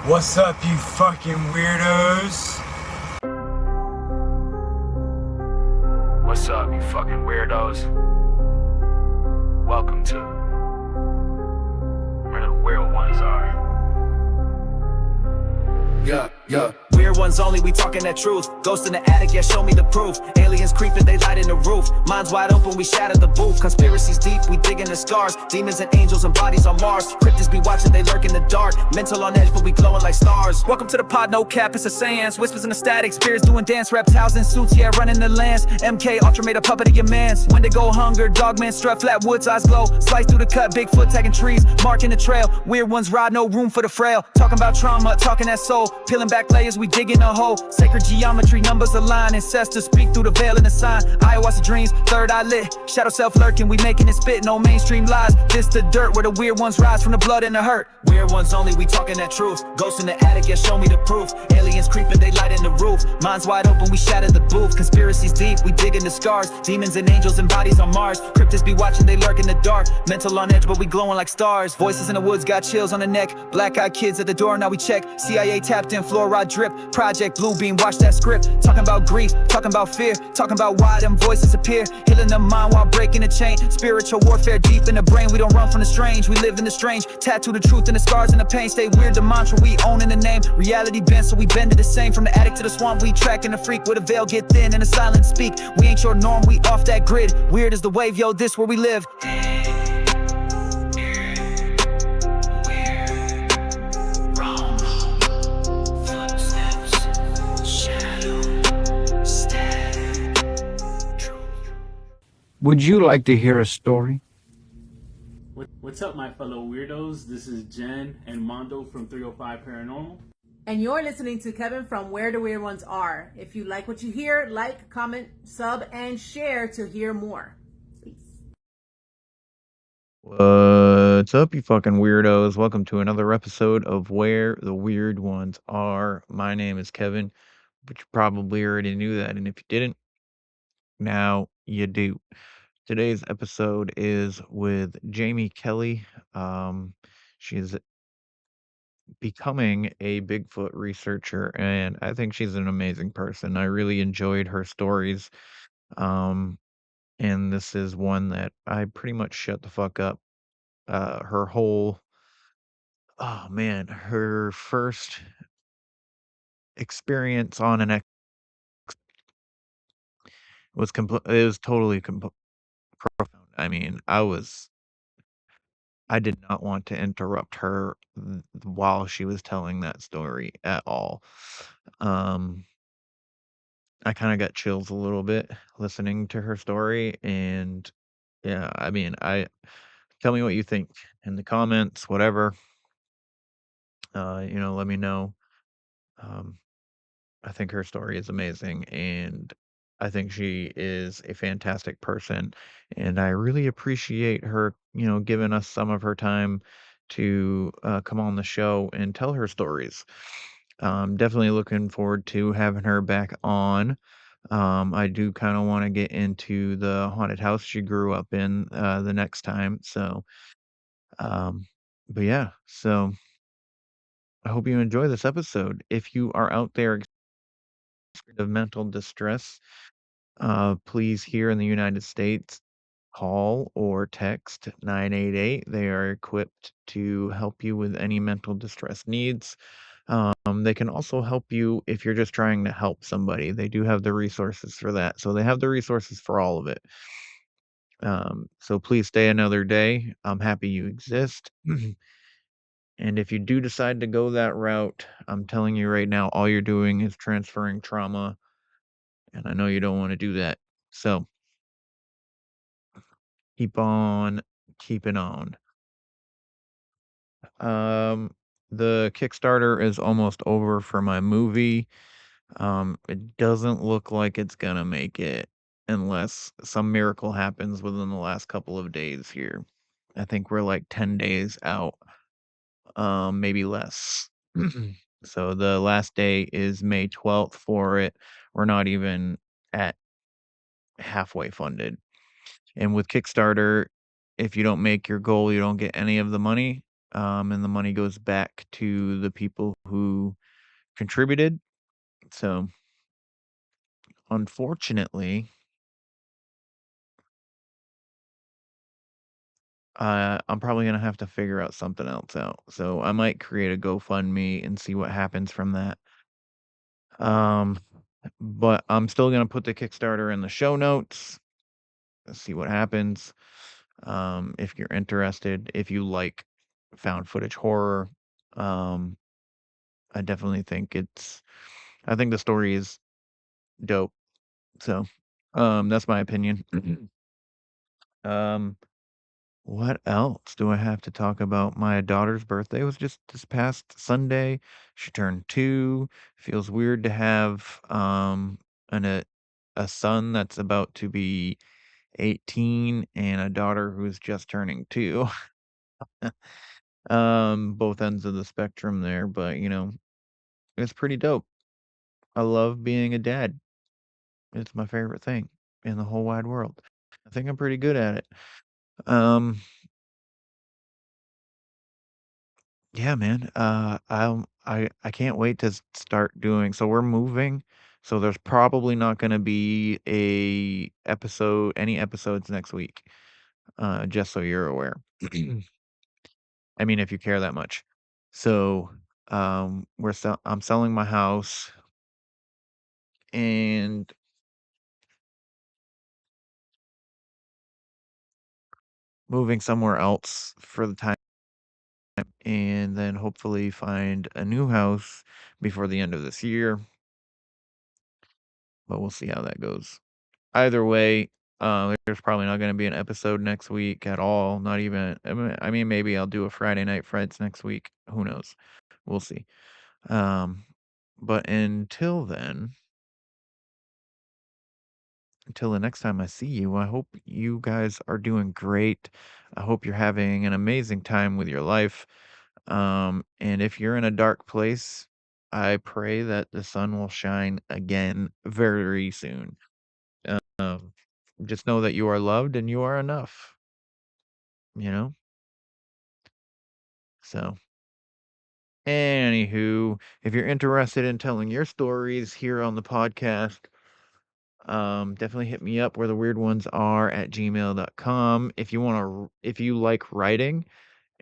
What's up, you fucking weirdos? What's up, you fucking weirdos? Welcome to where the weird ones are. Yeah. Weird ones only, we talking that truth. Ghost in the attic, yeah, show me the proof. Aliens creeping, they light in the roof. Minds wide open, we shatter the booth. Conspiracies deep, we dig in the scars. Demons and angels and bodies on Mars. Cryptids be watching, they lurk in the dark. Mental on edge, but we glowing like stars. Welcome to the pod, no cap, it's a seance. Whispers in the static, spirits doing dance. Reptiles in suits, yeah, running the lands. MK Ultra made a puppet of your mans. Wendigo hunger, dogman strut, flat woods, eyes glow. Slice through the cut, Bigfoot tagging trees. Marking the trail, weird ones ride, no room for the frail. Talking about trauma, talking that soul. Peeling back layers, we digging a hole. Sacred geometry, numbers align. Ancestors speak through the veil and the sign. Ayahuasca dreams, third eye lit. Shadow self lurking, we making it spit. No mainstream lies. This the dirt where the weird ones rise from the blood and the hurt. Weird ones only, we talking that truth. Ghosts in the attic, yeah, show me the proof. Aliens creeping, they light in the roof. Minds wide open, we shatter the booth. Conspiracies deep, we dig in the scars. Demons and angels and bodies on Mars. Cryptids be watching, they lurk in the dark. Mental on edge, but we glowing like stars. Voices in the woods got chills on the neck. Black-eyed kids at the door, now we check. CIA tapped in, fluoride drip. Project Bluebeam, watch that script. Talking about grief, talking about fear. Talking about why them voices appear. Healing the mind while breaking the chain. Spiritual warfare deep in the brain. We don't run from the strange, we live in the strange. Tattoo the truth in the scars and the pain. Stay weird, the mantra we own in the name. Reality bent, so we bend to the same. From the attic to the swamp, we tracking the freak. Where the veil get thin and the silence speak. We ain't your norm, we off that grid. Weird as the wave, yo, this where we live. Would you like to hear a story? What's up, my fellow weirdos? This is Jen and Mondo from 305 Paranormal. And you're listening to Kevin from Where the Weird Ones Are. If you like what you hear, like, comment, sub, and share to hear more. Peace. What's up, you fucking weirdos? Welcome to another episode of Where the Weird Ones Are. My name is Kevin, but you probably already knew that, and if you didn't, now you do. Today's episode is with Jamie Kelley. She's becoming a Bigfoot researcher, and I think she's an amazing person. I really enjoyed her stories, and this is one that I pretty much shut the fuck up. Her whole her first experience on an X was it was totally profound. I mean, I did not want to interrupt her while she was telling that story at all. I kind of got chills a little bit listening to her story, and yeah, I mean, tell me what you think in the comments, whatever. Let me know. Um, I think her story is amazing, and I think she is a fantastic person, and I really appreciate her, giving us some of her time to come on the show and tell her stories. Definitely looking forward to having her back on. I do kind of want to get into the haunted house she grew up in the next time. So, but yeah, so I hope you enjoy this episode. If you are out there of mental distress, please, here in the United States, call or text 988. They are equipped to help you with any mental distress needs. They can also help you if you're just trying to help somebody. They do have the resources for that. So they have the resources for all of it. So please stay another day. I'm happy you exist. And if you do decide to go that route, I'm telling you right now, all you're doing is transferring trauma. And I know you don't want to do that. So keep on keeping on. The Kickstarter is almost over for my movie. It doesn't look like it's gonna make it unless some miracle happens within the last couple of days here. I think we're like 10 days out, maybe less. So the last day is May 12th for it. We're not even at halfway funded. And with Kickstarter, if you don't make your goal, you don't get any of the money. and the money goes back to the people who contributed. So, unfortunately, I'm probably gonna have to figure out something else out. So I might create a GoFundMe and see what happens from that. Um, but I'm still gonna put the Kickstarter in the show notes. Let's see what happens. If you're interested, if you like found footage horror, um, I definitely think I think the story is dope. So, that's my opinion. Um, what else do I have to talk about? My daughter's birthday was just this past Sunday. She turned 2. Feels weird to have an a son that's about to be 18 and a daughter who's just turning 2. Both ends of the spectrum there, but it's pretty dope. I love being a dad. It's my favorite thing in the whole wide world. I think I'm pretty good at it. Um, yeah, man. I can't wait to start doing. So we're moving, so there's probably not going to be any episodes next week. Just so you're aware. I mean, if you care that much. So, I'm selling my house and moving somewhere else for the time, and then hopefully find a new house before the end of this year. But we'll see how that goes. Either way, there's probably not going to be an episode next week at all. Not even. I mean, maybe I'll do a Friday Night Frights next week. Who knows? We'll see. Um, but until the next time I see you, I hope you guys are doing great. I hope you're having an amazing time with your life. And if you're in a dark place, I pray that the sun will shine again very soon. Um, just know that you are loved and you are enough, you know? So, anywho, if you're interested in telling your stories here on the podcast, definitely hit me up where the weird ones are at gmail.com. If you like writing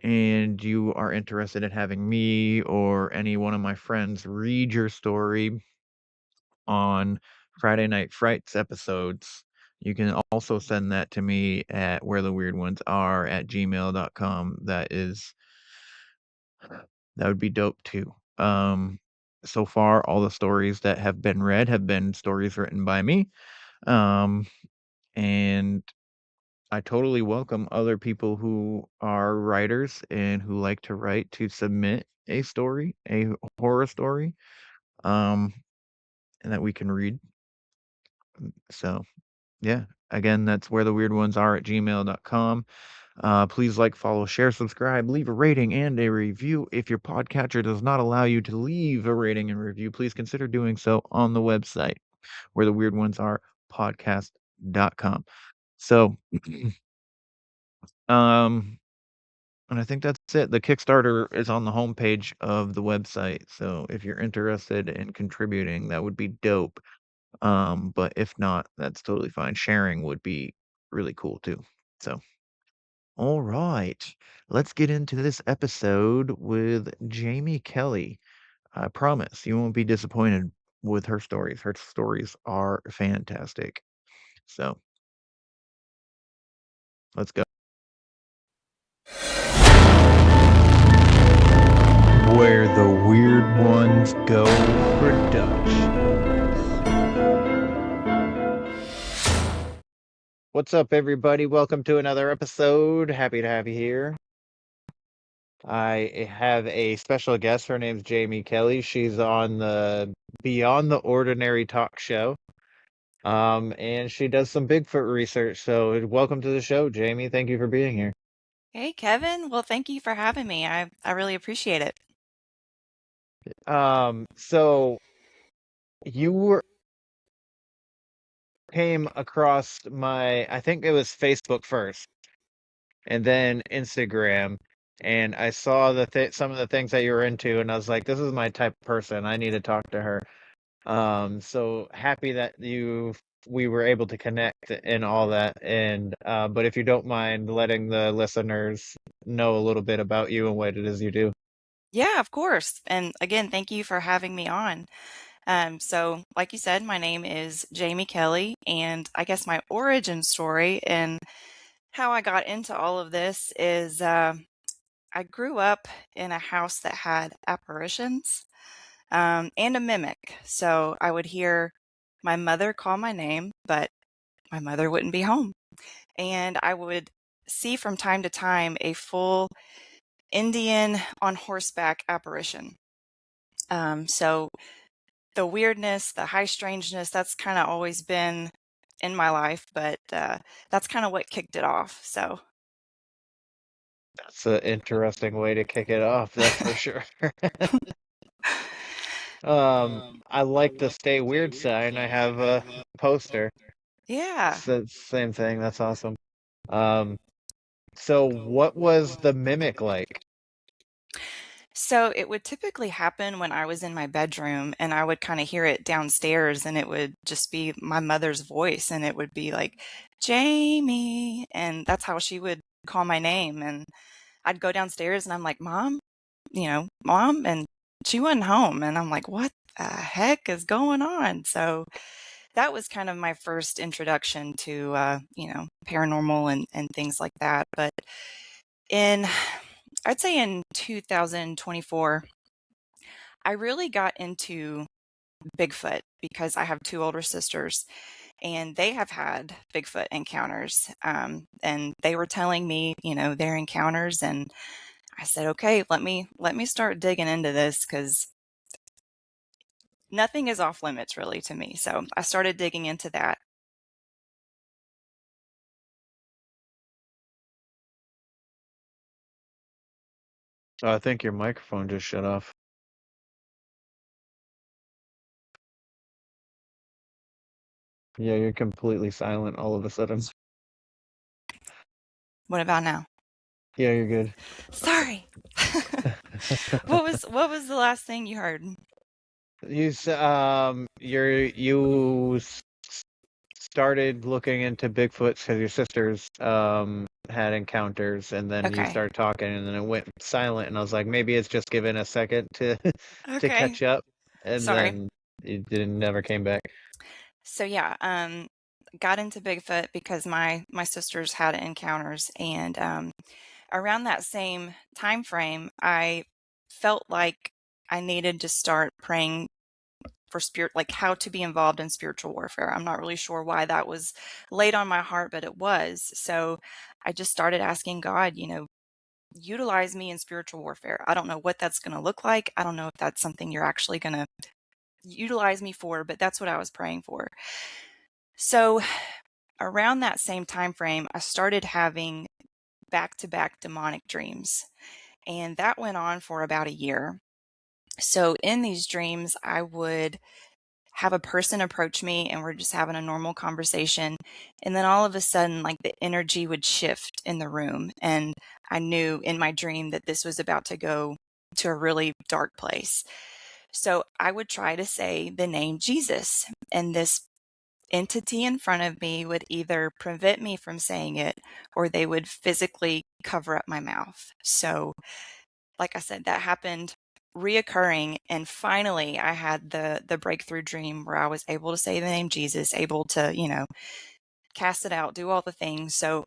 and you are interested in having me or any one of my friends read your story on Friday Night Frights episodes, you can also send that to me at where the weird ones are at gmail.com. That would be dope too. So far, all the stories that have been read have been stories written by me. Um, and I totally welcome other people who are writers and who like to write to submit a horror story, um, and that we can read. So, yeah, again, that's where the weird ones are at gmail.com. Please like, follow, share, subscribe, leave a rating and a review. If your podcatcher does not allow you to leave a rating and review, please consider doing so on the website where the weird ones are podcast.com. So, um, and I think that's it. The Kickstarter is on the homepage of the website. So if you're interested in contributing, that would be dope. But if not, that's totally fine. Sharing would be really cool too. So, all right, let's get into this episode with Jamie Kelley. I promise you won't be disappointed with her stories. Her stories are fantastic. So, let's go. Where the weird ones go Productions. What's up, everybody? Welcome to another episode. Happy to have you here. I have a special guest. Her name's Jamie Kelley. She's on the Beyond the Ordinary talk show. And she does some Bigfoot research. So, welcome to the show, Jamie. Thank you for being here. Hey, Kevin. Well, thank you for having me. I really appreciate it. So you came across I think it was Facebook first, and then Instagram, and I saw some of the things that you were into, and I was like, this is my type of person. I need to talk to her. So happy that we were able to connect and all that. And but if you don't mind letting the listeners know a little bit about you and what it is you do. Yeah, of course. And again, thank you for having me on. So, like you said, my name is Jamie Kelley, and I guess my origin story and how I got into all of this is I grew up in a house that had apparitions and a mimic. So I would hear my mother call my name, but my mother wouldn't be home. And I would see from time to time a full Indian on horseback apparition. So the weirdness, the high strangeness, that's kind of always been in my life, but that's kind of what kicked it off. So, That's an interesting way to kick it off, that's for sure. I like the stay weird sign. I have a poster. yeah. So same thing. That's awesome. Um, so what was the mimic like? So it would typically happen when I was in my bedroom and I would kind of hear it downstairs and it would just be my mother's voice and it would be like, Jamie. And that's how she would call my name. And I'd go downstairs and I'm like, Mom, Mom. And she wasn't home. And I'm like, what the heck is going on? So that was kind of my first introduction to, paranormal and things like that. But in, I'd say in 2024, I really got into Bigfoot because I have two older sisters and they have had Bigfoot encounters. And they were telling me, their encounters. And I said, okay, let me start digging into this because nothing is off limits really to me. So I started digging into that. Oh, I think your microphone just shut off. Yeah, you're completely silent all of a sudden. What about now? Yeah, you're good. Sorry. What was the last thing you heard? You started looking into Bigfoot because your sisters had encounters, and then you Okay. started talking, and then it went silent, and I was like, maybe it's just given a second to to Okay. catch up, and Sorry. then it didn't never came back. So yeah, got into Bigfoot because my sisters had encounters, and around that same time frame, I felt like I needed to start praying for spirit, like how to be involved in spiritual warfare. I'm not really sure why that was laid on my heart, but it was. So I just started asking God, utilize me in spiritual warfare. I don't know what that's going to look like. I don't know if that's something you're actually going to utilize me for, but that's what I was praying for. So around that same time frame, I started having back-to-back demonic dreams, and that went on for about a year. So in these dreams, I would have a person approach me and we're just having a normal conversation, and then all of a sudden, like, the energy would shift in the room, and I knew in my dream that this was about to go to a really dark place. So I would try to say the name Jesus, and this entity in front of me would either prevent me from saying it or they would physically cover up my mouth. So, like I said, that happened reoccurring, and finally I had the breakthrough dream where I was able to say the name Jesus, able to, cast it out, do all the things. So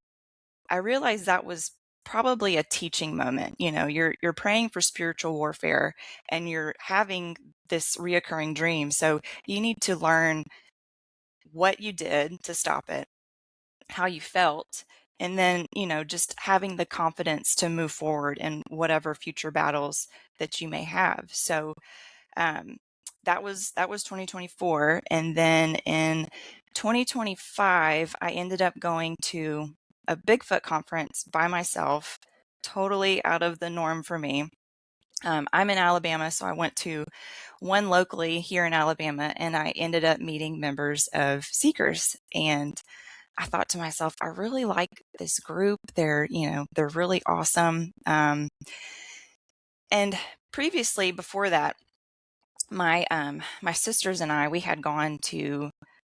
I realized that was probably a teaching moment. You're praying for spiritual warfare and you're having this reoccurring dream. So you need to learn what you did to stop it, how you felt, and then, just having the confidence to move forward in whatever future battles that you may have. So um, that was 2024, and then in 2025, I ended up going to a Bigfoot conference by myself, totally out of the norm for me. I'm in Alabama, so I went to one locally here in Alabama, and I ended up meeting members of Seekers. And I thought to myself, I really like this group. They're, they're really awesome. And previously, before that, my sisters and I, we had gone to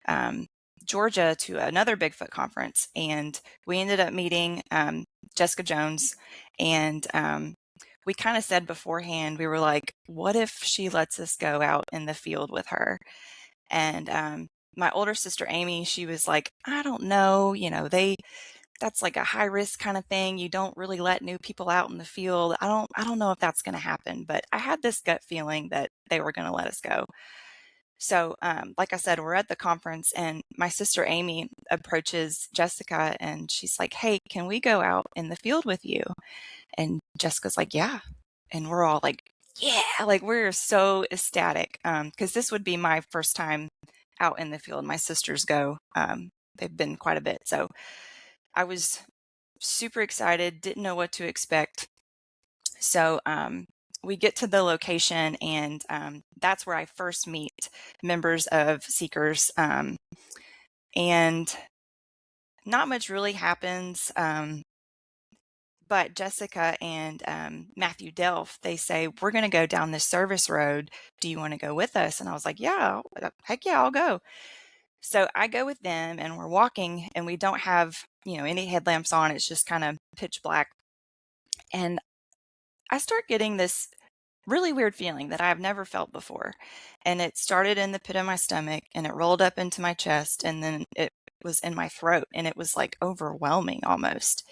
um, Georgia to another Bigfoot conference, and we ended up meeting Jessica Jones, and we kind of said beforehand, we were like, what if she lets us go out in the field with her? And my older sister Amy, she was like, I don't know, that's like a high risk kind of thing. You don't really let new people out in the field. I don't know if that's going to happen, but I had this gut feeling that they were going to let us go. So, like I said, we're at the conference, and my sister Amy approaches Jessica, and she's like, "Hey, can we go out in the field with you?" And Jessica's like, "Yeah," and we're all like, "Yeah!" Like, we're so ecstatic because this would be my first time out in the field. My sisters go; they've been quite a bit, so I was super excited, didn't know what to expect. So we get to the location, and that's where I first meet members of Seekers. And not much really happens. But Jessica and Matthew Delph, they say, we're going to go down this service road. Do you want to go with us? And I was like, yeah, heck yeah, I'll go. So I go with them, and we're walking, and we don't have, any headlamps on. It's just kind of pitch black. And I start getting this really weird feeling that I've never felt before. And it started in the pit of my stomach, and it rolled up into my chest, and then it was in my throat, and it was like overwhelming almost.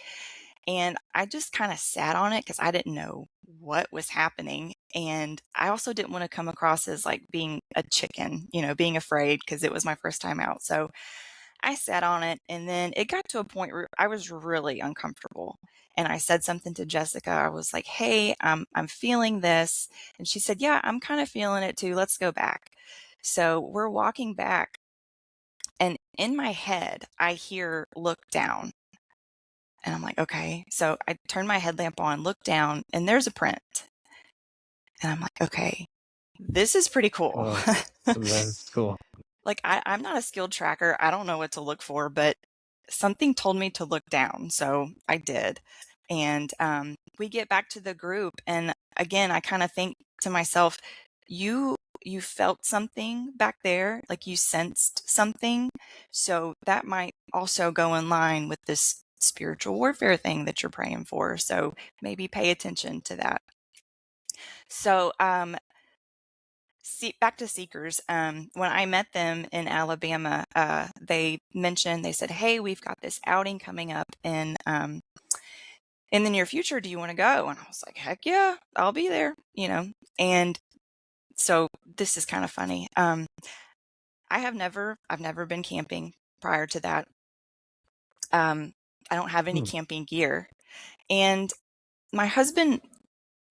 And I just kind of sat on it because I didn't know what was happening. And I also didn't want to come across as like being a chicken, being afraid, because it was my first time out. So I sat on it, and then it got to a point where I was really uncomfortable. And I said something to Jessica. I was like, "Hey, I'm feeling this." And she said, "Yeah, I'm kind of feeling it too. Let's go back." So we're walking back, and in my head, I hear "look down." And I'm like, "Okay." So I turn my headlamp on, look down, and there's a print. And I'm like, "Okay, this is pretty cool." Oh, that's cool. Like, I'm not a skilled tracker. I don't know what to look for, but something told me to look down. So I did. And we get back to the group. And again, I kind of think to myself, you felt something back there, like you sensed something. So that might also go in line with this spiritual warfare thing that you're praying for. So maybe pay attention to that. So back to Seekers. When I met them in Alabama, they said, "Hey, we've got this outing coming up in the near future. Do you want to go?" And I was like, "Heck yeah, I'll be there." And so this is kind of funny. I've never been camping prior to that. I don't have any camping gear, and my husband,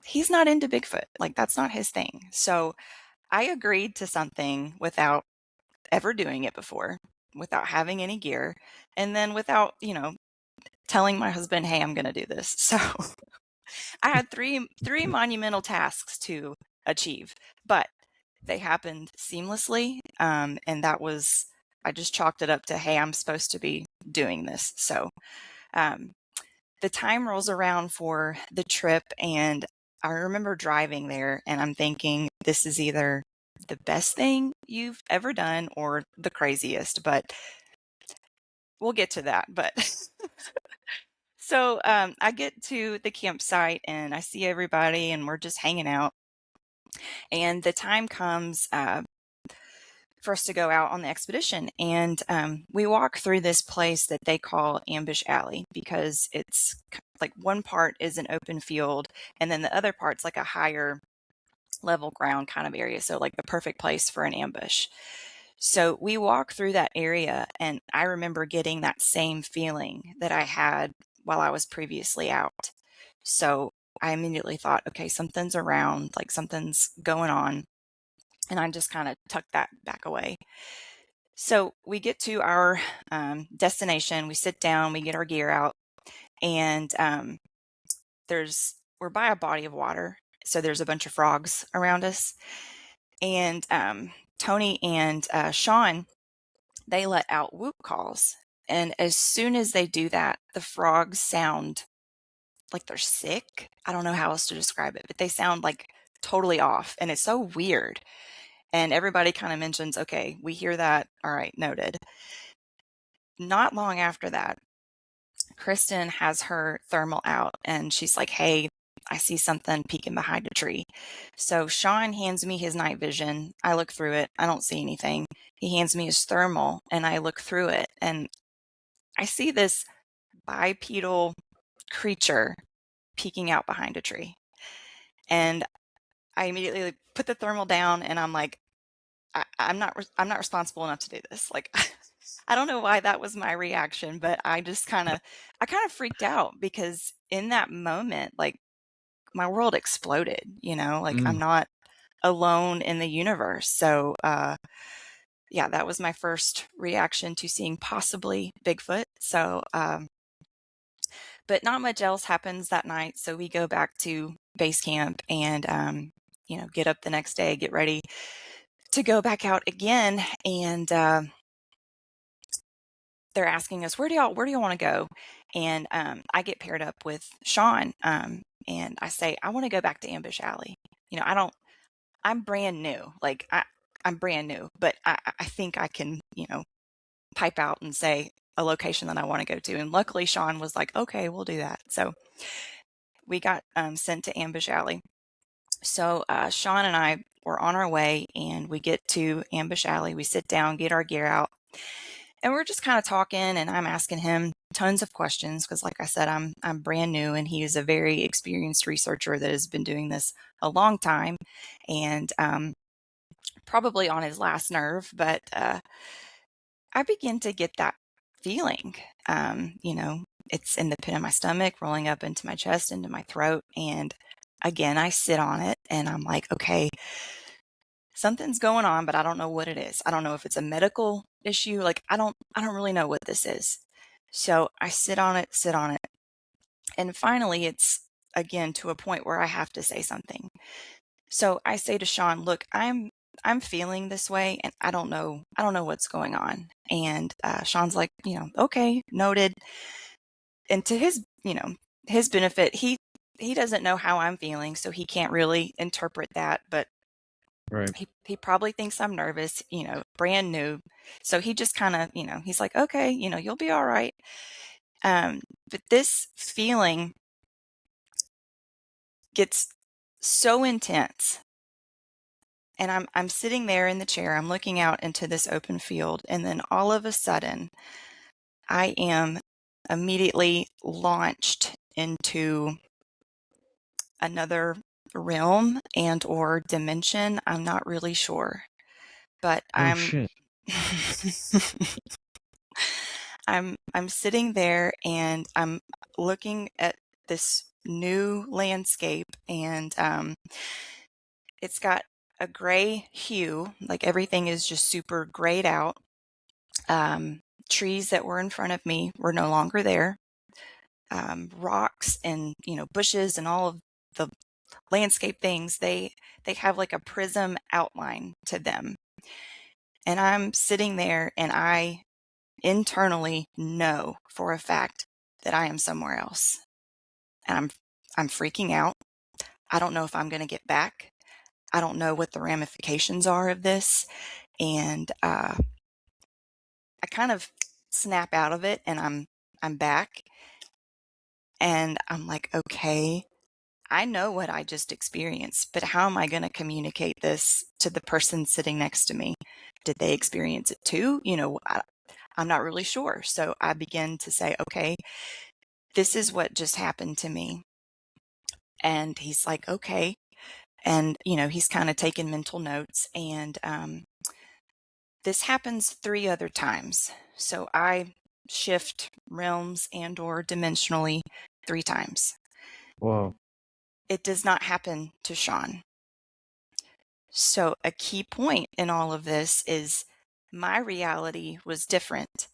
he's not into Bigfoot. Like, that's not his thing. So I agreed to something without ever doing it before, without having any gear, and then without, telling my husband, "Hey, I'm going to do this." So I had three monumental tasks to achieve, but they happened seamlessly. And that was, I just chalked it up to, hey, I'm supposed to be doing this. So the time rolls around for the trip, and I remember driving there, and I'm thinking, this is either the best thing you've ever done or the craziest, but we'll get to that. But so I get to the campsite, and I see everybody, and we're just hanging out. And the time comes for us to go out on the expedition. And we walk through this place that they call Ambush Alley, because it's like one part is an open field, and then the other part's like a higher level ground kind of area. So like the perfect place for an ambush. So we walk through that area, and I remember getting that same feeling that I had while I was previously out. So I immediately thought, okay, something's around, like something's going on. And I just kind of tucked that back away. So we get to our destination, we sit down, we get our gear out, and we're by a body of water. So there's a bunch of frogs around us. And Tony and Sean, they let out whoop calls. And as soon as they do that, the frogs sound like they're sick. I don't know how else to describe it, but they sound like totally off. And it's so weird. And everybody kind of mentions, okay, we hear that. All right, noted. Not long after that, Kristen has her thermal out and she's like, hey, I see something peeking behind a tree. So Sean hands me his night vision. I look through it. I don't see anything. He hands me his thermal and I look through it and I see this bipedal creature peeking out behind a tree. And I immediately put the thermal down and I'm like, I'm not responsible enough to do this. Like, I don't know why that was my reaction, but I kind of freaked out because in that moment, like my world exploded, like I'm not alone in the universe. So, yeah, that was my first reaction to seeing possibly Bigfoot. So, but not much else happens that night. So we go back to base camp and, get up the next day, get ready to go back out again. And, they're asking us, where do y'all want to go? And I get paired up with Sean and I say, I want to go back to Ambush Alley. I'm brand new. Like I'm brand new, but I think I can, pipe out and say a location that I want to go to. And luckily Sean was like, okay, we'll do that. So we got sent to Ambush Alley. So Sean and I were on our way and we get to Ambush Alley. We sit down, get our gear out. And we're just kind of talking and I'm asking him tons of questions because like I said, I'm brand new and he is a very experienced researcher that has been doing this a long time and probably on his last nerve. But I begin to get that feeling, it's in the pit of my stomach, rolling up into my chest, into my throat. And again, I sit on it and I'm like, okay, something's going on, but I don't know what it is. I don't know if it's a medical issue. Like I don't really know what this is. So I sit on it. And finally it's again to a point where I have to say something. So I say to Sean, look, I'm feeling this way and I don't know what's going on. And Sean's like, okay, noted. And to his, his benefit, he doesn't know how I'm feeling, so he can't really interpret that, but Right. he probably thinks I'm nervous, brand new. So he just kind of, he's like, okay, you'll be all right. But this feeling gets so intense. And I'm sitting there in the chair, I'm looking out into this open field, and then all of a sudden I am immediately launched into another realm and or dimension. I'm not really sure. But Oh shit. I'm sitting there and I'm looking at this new landscape and it's got a gray hue, like everything is just super grayed out. Trees that were in front of me were no longer there. Rocks and bushes and all of the landscape things, they have like a prism outline to them. And I'm sitting there and I internally know for a fact that I am somewhere else. And I'm freaking out. I don't know if I'm going to get back. I don't know what the ramifications are of this. And I kind of snap out of it and I'm back. And I'm like, okay, I know what I just experienced, but how am I going to communicate this to the person sitting next to me? Did they experience it too? I'm not really sure. So I begin to say, okay, this is what just happened to me. And he's like, okay. And, he's kind of taking mental notes. And this happens 3 other times. So I shift realms and or dimensionally 3 times. Whoa. It does not happen to Sean. So a key point in all of this is my reality was different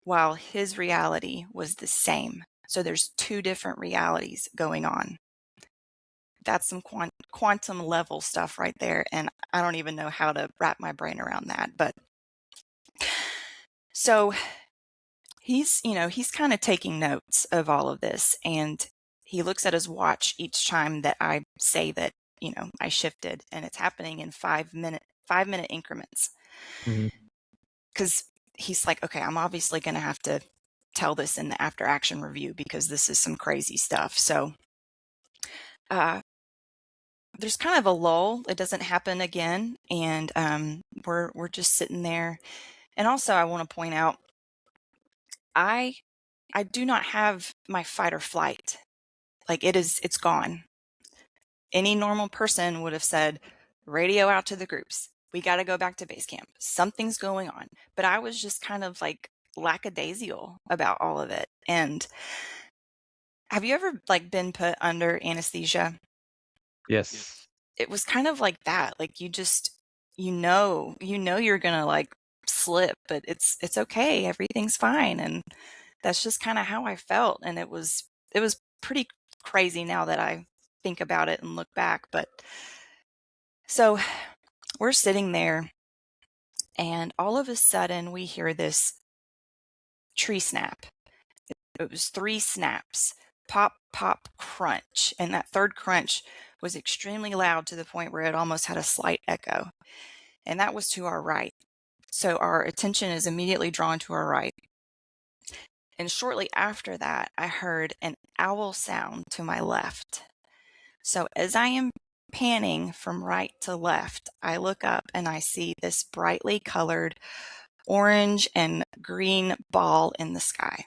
while his reality was the same. So there's 2 different realities going on. That's some quantum level stuff right there. And I don't even know how to wrap my brain around that. But so he's kind of taking notes of all of this, and he looks at his watch each time that I say that, I shifted, and it's happening in 5-minute increments. Mhm. Because he's like, okay, I'm obviously going to have to tell this in the after action review because this is some crazy stuff. So there's kind of a lull. It doesn't happen again, and we're just sitting there. And also, I want to point out, I do not have my fight or flight. Like, it's gone. Any normal person would have said, radio out to the groups. We got to go back to base camp. Something's going on. But I was just kind of like lackadaisical about all of it. And have you ever like been put under anesthesia? Yes. It was kind of like that. Like, you just, you're going to like slip, but it's okay. Everything's fine. And that's just kind of how I felt. And it was pretty crazy now that I think about it and look back. But so we're sitting there, and all of a sudden we hear this tree snap. It was 3 snaps, pop, pop, crunch. And that third crunch was extremely loud to the point where it almost had a slight echo. And that was to our right. So our attention is immediately drawn to our right. And shortly after that, I heard an owl sound to my left. So as I am panning from right to left, I look up and I see this brightly colored orange and green ball in the sky.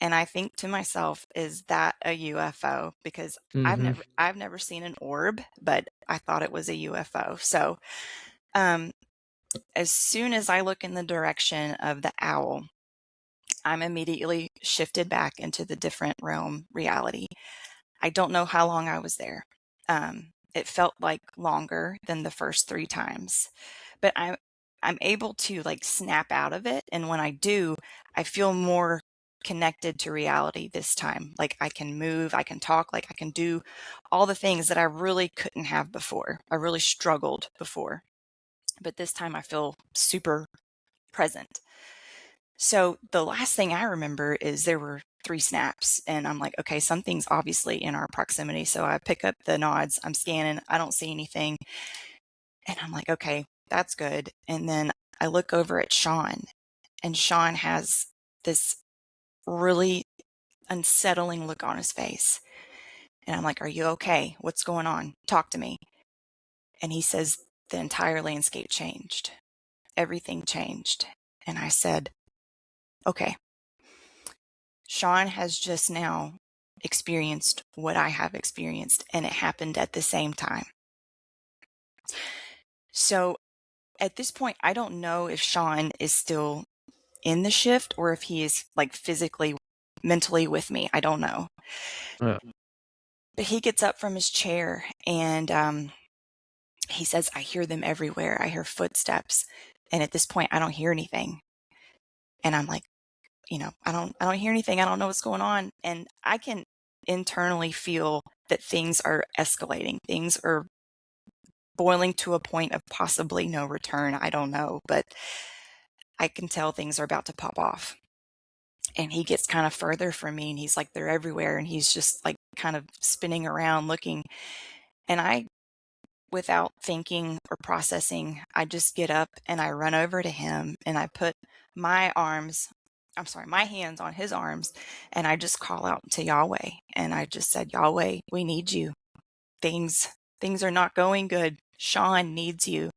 And I think to myself, is that a UFO? Because Mhm. I've never seen an orb, but I thought it was a UFO. So as soon as I look in the direction of the owl, I'm immediately shifted back into the different realm reality. I don't know how long I was there. It felt like longer than the first 3 times, but I'm able to like snap out of it. And when I do, I feel more connected to reality this time. Like, I can move, I can talk, like I can do all the things that I really couldn't have before. I really struggled before, but this time I feel super present. So the last thing I remember is there were 3 snaps, and I'm like, okay, something's obviously in our proximity. So I pick up the nods, I'm scanning, I don't see anything. And I'm like, okay, that's good. And then I look over at Sean, and Sean has this really unsettling look on his face. And I'm like, are you okay? What's going on? Talk to me. And he says, the entire landscape changed. Everything changed. And I said, okay, Sean has just now experienced what I have experienced, and it happened at the same time. So at this point, I don't know if Sean is still in the shift or if he is like physically, mentally with me. I don't know. Uh, But he gets up from his chair, and he says, I hear them everywhere. I hear footsteps. And at this point, I don't hear anything. And I'm like, I don't hear anything. I don't know what's going on. And I can internally feel that things are escalating. Things are boiling to a point of possibly no return. I don't know, but I can tell things are about to pop off. And he gets kind of further from me, and he's like, they're everywhere. And he's just like kind of spinning around looking. And I, without thinking or processing, I just get up and I run over to him, and I put my hands on his arms, and I just call out to Yahweh. And I just said, Yahweh, we need you. Things are not going good. Sean needs you.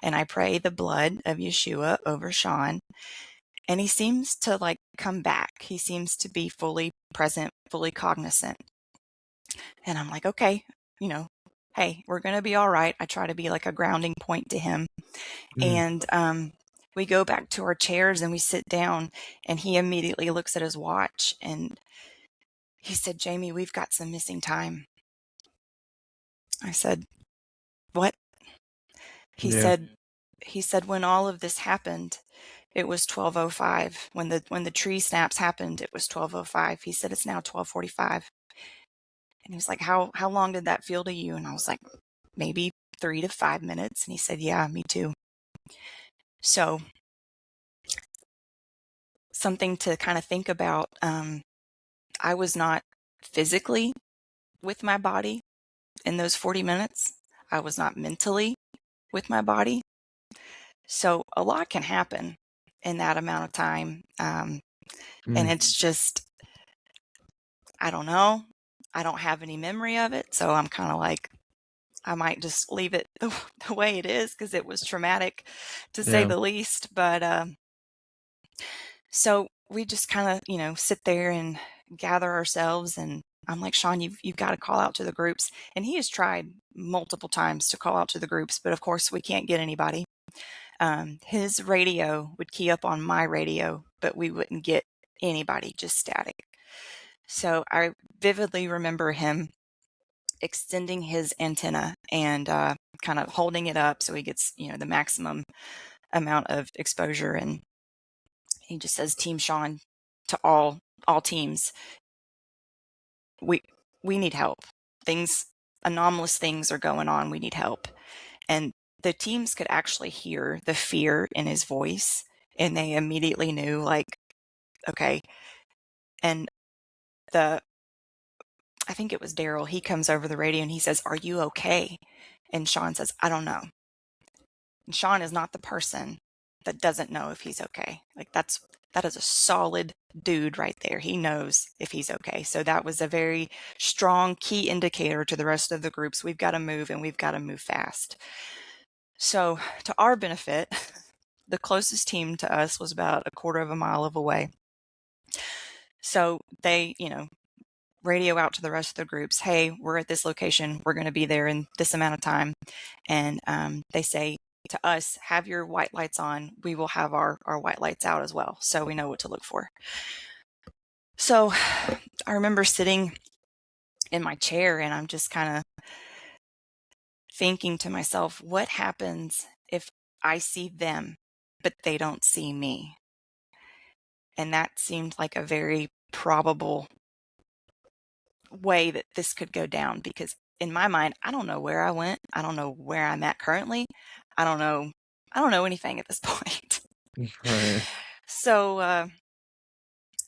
And I pray the blood of Yeshua over Sean. And he seems to like come back. He seems to be fully present, fully cognizant. And I'm like, okay, hey, we're going to be all right. I try to be like a grounding point to him. mm. And we go back to our chairs and we sit down, and he immediately looks at his watch and he said, Jamie, we've got some missing time. I said, what? He Yeah. said, when all of this happened, it was 12:05. When the tree snaps happened, it was 12:05. He said, it's now 12:45. And he was like, how long did that feel to you? And I was like, maybe 3 to 5 minutes. And he said, yeah, me too. So something to kind of think about. I was not physically with my body in those 40 minutes. I was not mentally with my body. So a lot can happen in that amount of time. And it's just, I don't know. I don't have any memory of it. So I'm kind of like, I might just leave it the way it is because it was traumatic to say Yeah. the least. But so we just kind of, sit there and gather ourselves. And I'm like, Sean, you've got to call out to the groups. And he has tried multiple times to call out to the groups, but of course we can't get anybody. His radio would key up on my radio, but we wouldn't get anybody, just static. So I vividly remember him extending his antenna and kind of holding it up so he gets, the maximum amount of exposure. And he just says, Team Sean, to all teams, we need help. Anomalous things are going on. We need help. And the teams could actually hear the fear in his voice, and they immediately knew, like, okay. And I think it was Daryl, he comes over the radio and he says, are you okay? And Sean says, I don't know. And Sean is not the person that doesn't know if he's okay. Like that is a solid dude right there. He knows if he's okay. So that was a very strong key indicator to the rest of the groups. We've got to move, and we've got to move fast. So to our benefit, the closest team to us was about a quarter of a mile away. So they, radio out to the rest of the groups, hey, we're at this location. We're going to be there in this amount of time. And they say to us, have your white lights on. We will have our white lights out as well, so we know what to look for. So I remember sitting in my chair, and I'm just kind of thinking to myself, what happens if I see them, but they don't see me? And that seemed like a very probable way that this could go down, because in my mind, I don't know where I went. I don't know where I'm at currently. I don't know anything at this point. Right. So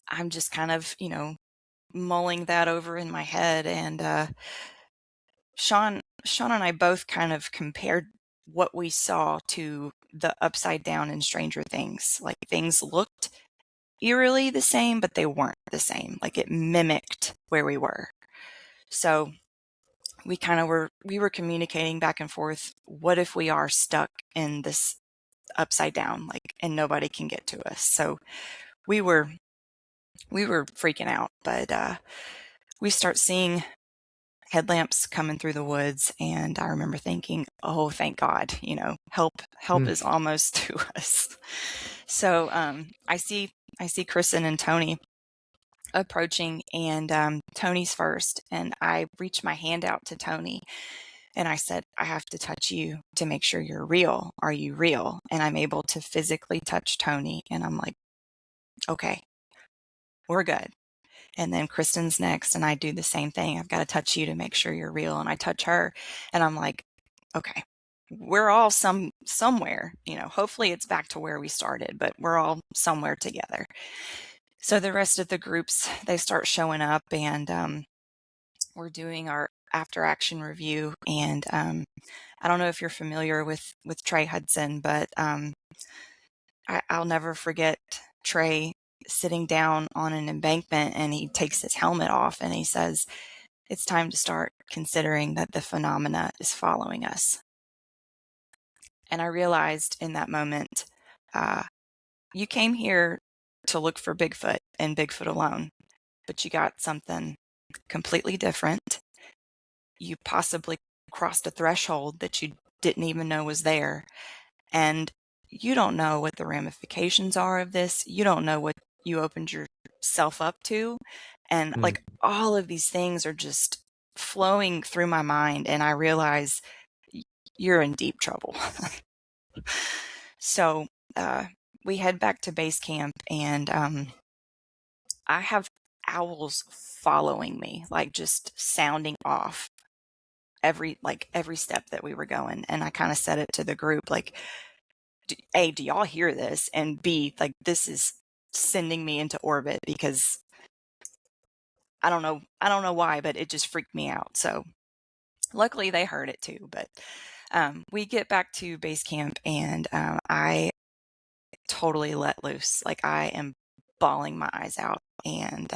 I'm just kind of, mulling that over in my head. And Sean and I both kind of compared what we saw to the Upside Down in Stranger Things. Like, things looked eerily the same, but they weren't the same. Like, it mimicked where we were. So we were communicating back and forth. What if we are stuck in this upside down, like, and nobody can get to us? So we were freaking out, but we start seeing headlamps coming through the woods, and I remember thinking, oh, thank God, help is almost to us. So I see Kristen and Tony approaching, and Tony's first, and I reach my hand out to Tony, and I said, I have to touch you to make sure you're real. Are you real? And I'm able to physically touch Tony, and I'm like, okay, we're good. And then Kristen's next, and I do the same thing. I've got to touch you to make sure you're real. And I touch her, and I'm like, okay, we're all somewhere, hopefully it's back to where we started, but we're all somewhere together. So the rest of the groups, they start showing up, and we're doing our after action review. And I don't know if you're familiar with Trey Hudson, but I'll never forget Trey sitting down on an embankment, and he takes his helmet off, and he says, it's time to start considering that the phenomena is following us. And I realized in that moment, you came here to look for Bigfoot and Bigfoot alone, but you got something completely different. You possibly crossed a threshold that you didn't even know was there. And you don't know what the ramifications are of this. You don't know what you opened yourself up to. And like, all of these things are just flowing through my mind. And I realize you're in deep trouble. So we head back to base camp, and I have owls following me, like just sounding off every step that we were going. And I kind of said it to the group, like, A, do y'all hear this? And B, like, this is sending me into orbit because I don't know why, but it just freaked me out. So luckily they heard it too. But we get back to base camp, and I totally let loose. Like, I am bawling my eyes out, and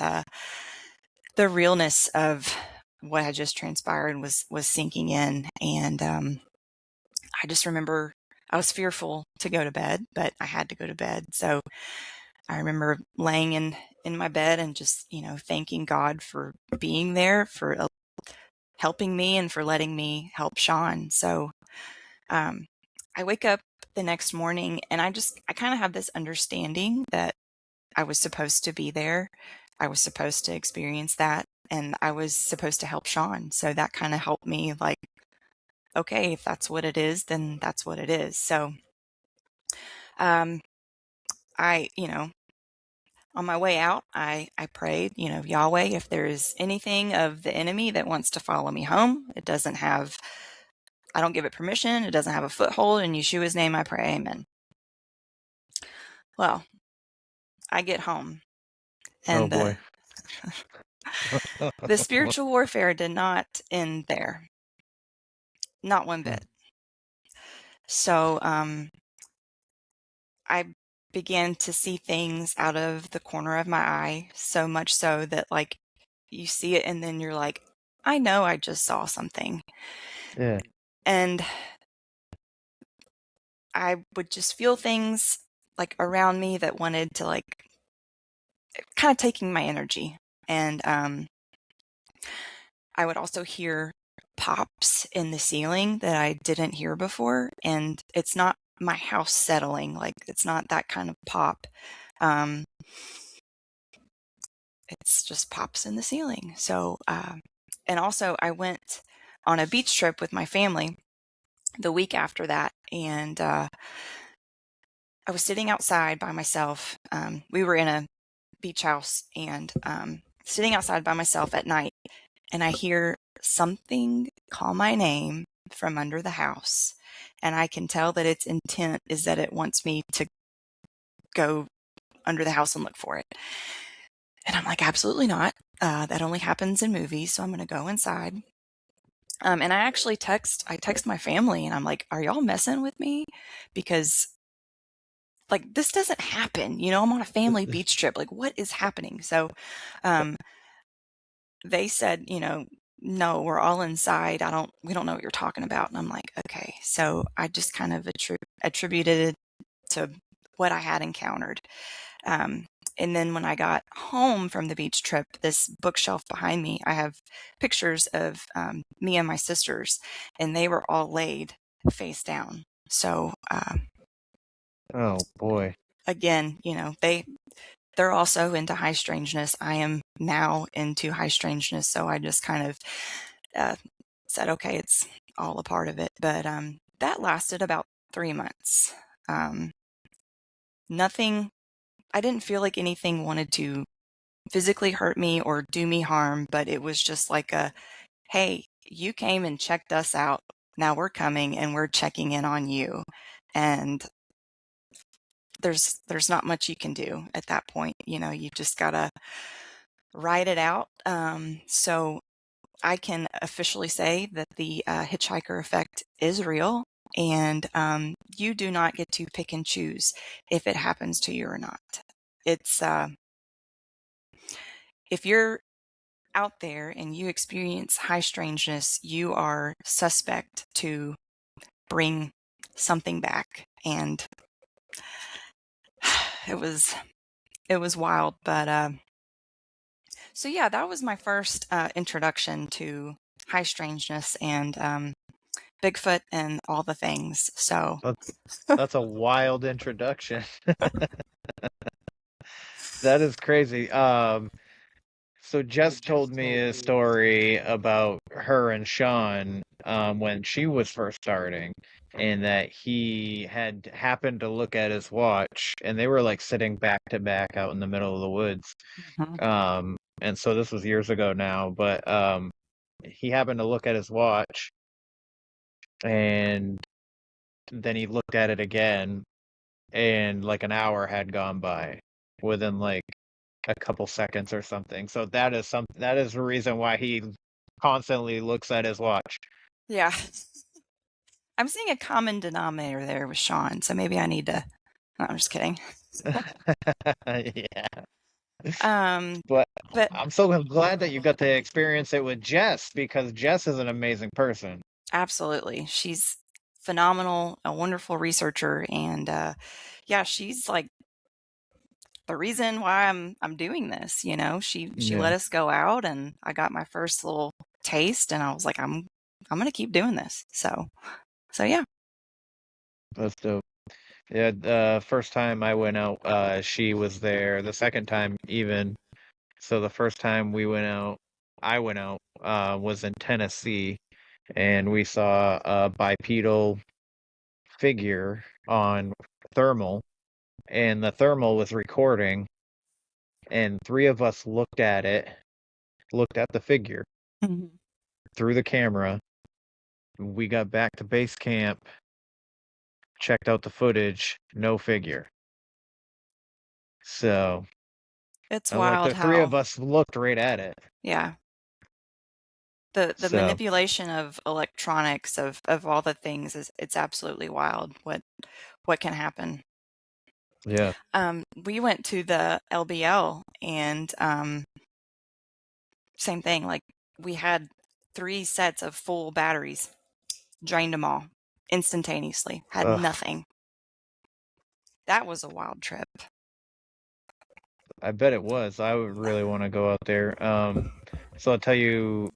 the realness of what had just transpired was sinking in. And I just remember I was fearful to go to bed, but I had to go to bed. So I remember laying in my bed and just, thanking God for being there, for helping me, and for letting me help Sean. So I wake up the next morning, and I kind of have this understanding that I was supposed to be there. I was supposed to experience that, and I was supposed to help Sean. So that kind of helped me, like, okay, if that's what it is, then that's what it is. So I, on my way out, I prayed, Yahweh, if there is anything of the enemy that wants to follow me home, I don't give it permission. It doesn't have a foothold. In Yeshua's name, I pray, amen. Well, I get home, and boy. the spiritual warfare did not end there. Not one bit. So I began to see things out of the corner of my eye, so much so that, like, you see it and then you're like, I know I just saw something. Yeah. And I would just feel things like around me that wanted to, like, kind of taking my energy. And I would also hear pops in the ceiling that I didn't hear before. And it's not my house settling, like, it's not that kind of pop. It's just pops in the ceiling. So, and also I went on a beach trip with my family the week after that, and I was sitting outside by myself. We were in a beach house, and sitting outside by myself at night, and I hear something call my name from under the house, and I can tell that its intent is that it wants me to go under the house and look for it. And I'm like, absolutely not. That only happens in movies, so I'm going to go inside. And I actually text my family, and I'm like, are y'all messing with me? Because, like, this doesn't happen. I'm on a family beach trip. Like, what is happening? So they said, no, we're all inside. We don't know what you're talking about. And I'm like, okay. So I just kind of attributed it to what I had encountered. And then when I got home from the beach trip, this bookshelf behind me, I have pictures of me and my sisters, and they were all laid face down. So, Oh boy. again, they're also into high strangeness. I am now into high strangeness. So I just kind of said, okay, it's all a part of it. But that lasted about 3 months. I didn't feel like anything wanted to physically hurt me or do me harm, but it was just like hey, you came and checked us out. Now we're coming and we're checking in on you. And there's not much you can do at that point. You just gotta ride it out. So I can officially say that the hitchhiker effect is real, and you do not get to pick and choose if it happens to you or not. It's if you're out there and you experience high strangeness, you are suspect to bring something back. And it was wild. But so yeah, that was my first introduction to high strangeness and Bigfoot and all the things. So That's a wild introduction. That is crazy. So Jess told me a story about her and Sean when she was first starting, and that he had happened to look at his watch, and they were like sitting back to back out in the middle of the woods. And so this was years ago now, but he happened to look at his watch, and then he looked at it again, and like an hour had gone by. within like a couple seconds or something. So that is the reason why he constantly looks at his watch. Yeah. I'm seeing a common denominator there with Sean, so maybe I need to. No, I'm just kidding. Yeah. Um, But but I'm so glad that you got to experience it with Jess, because Jess is an amazing person. absolutely, she's phenomenal, a wonderful researcher, and yeah, she's like the reason why I'm doing this. You know, she Yeah, let us go out, and I got my first little taste, and I was like, I'm gonna keep doing this. So yeah. that's dope. Yeah, the first time I went out, she was there. The second time, even. So the first time I went out, was in Tennessee, and we saw a bipedal figure on thermal, and the thermal was recording, and three of us looked at the figure Mhm. through the camera. We got back to base camp, checked out the footage, no figure. So, It's like wild the three of how, us looked right at it. yeah, the So, manipulation of electronics of all the things is it's absolutely wild what can happen. yeah. We went to the LBL and same thing. Like we had 3 sets of full batteries, drained them all instantaneously, had Ugh, nothing. That was a wild trip. I bet it was. I would really want to go out there. So I'll tell you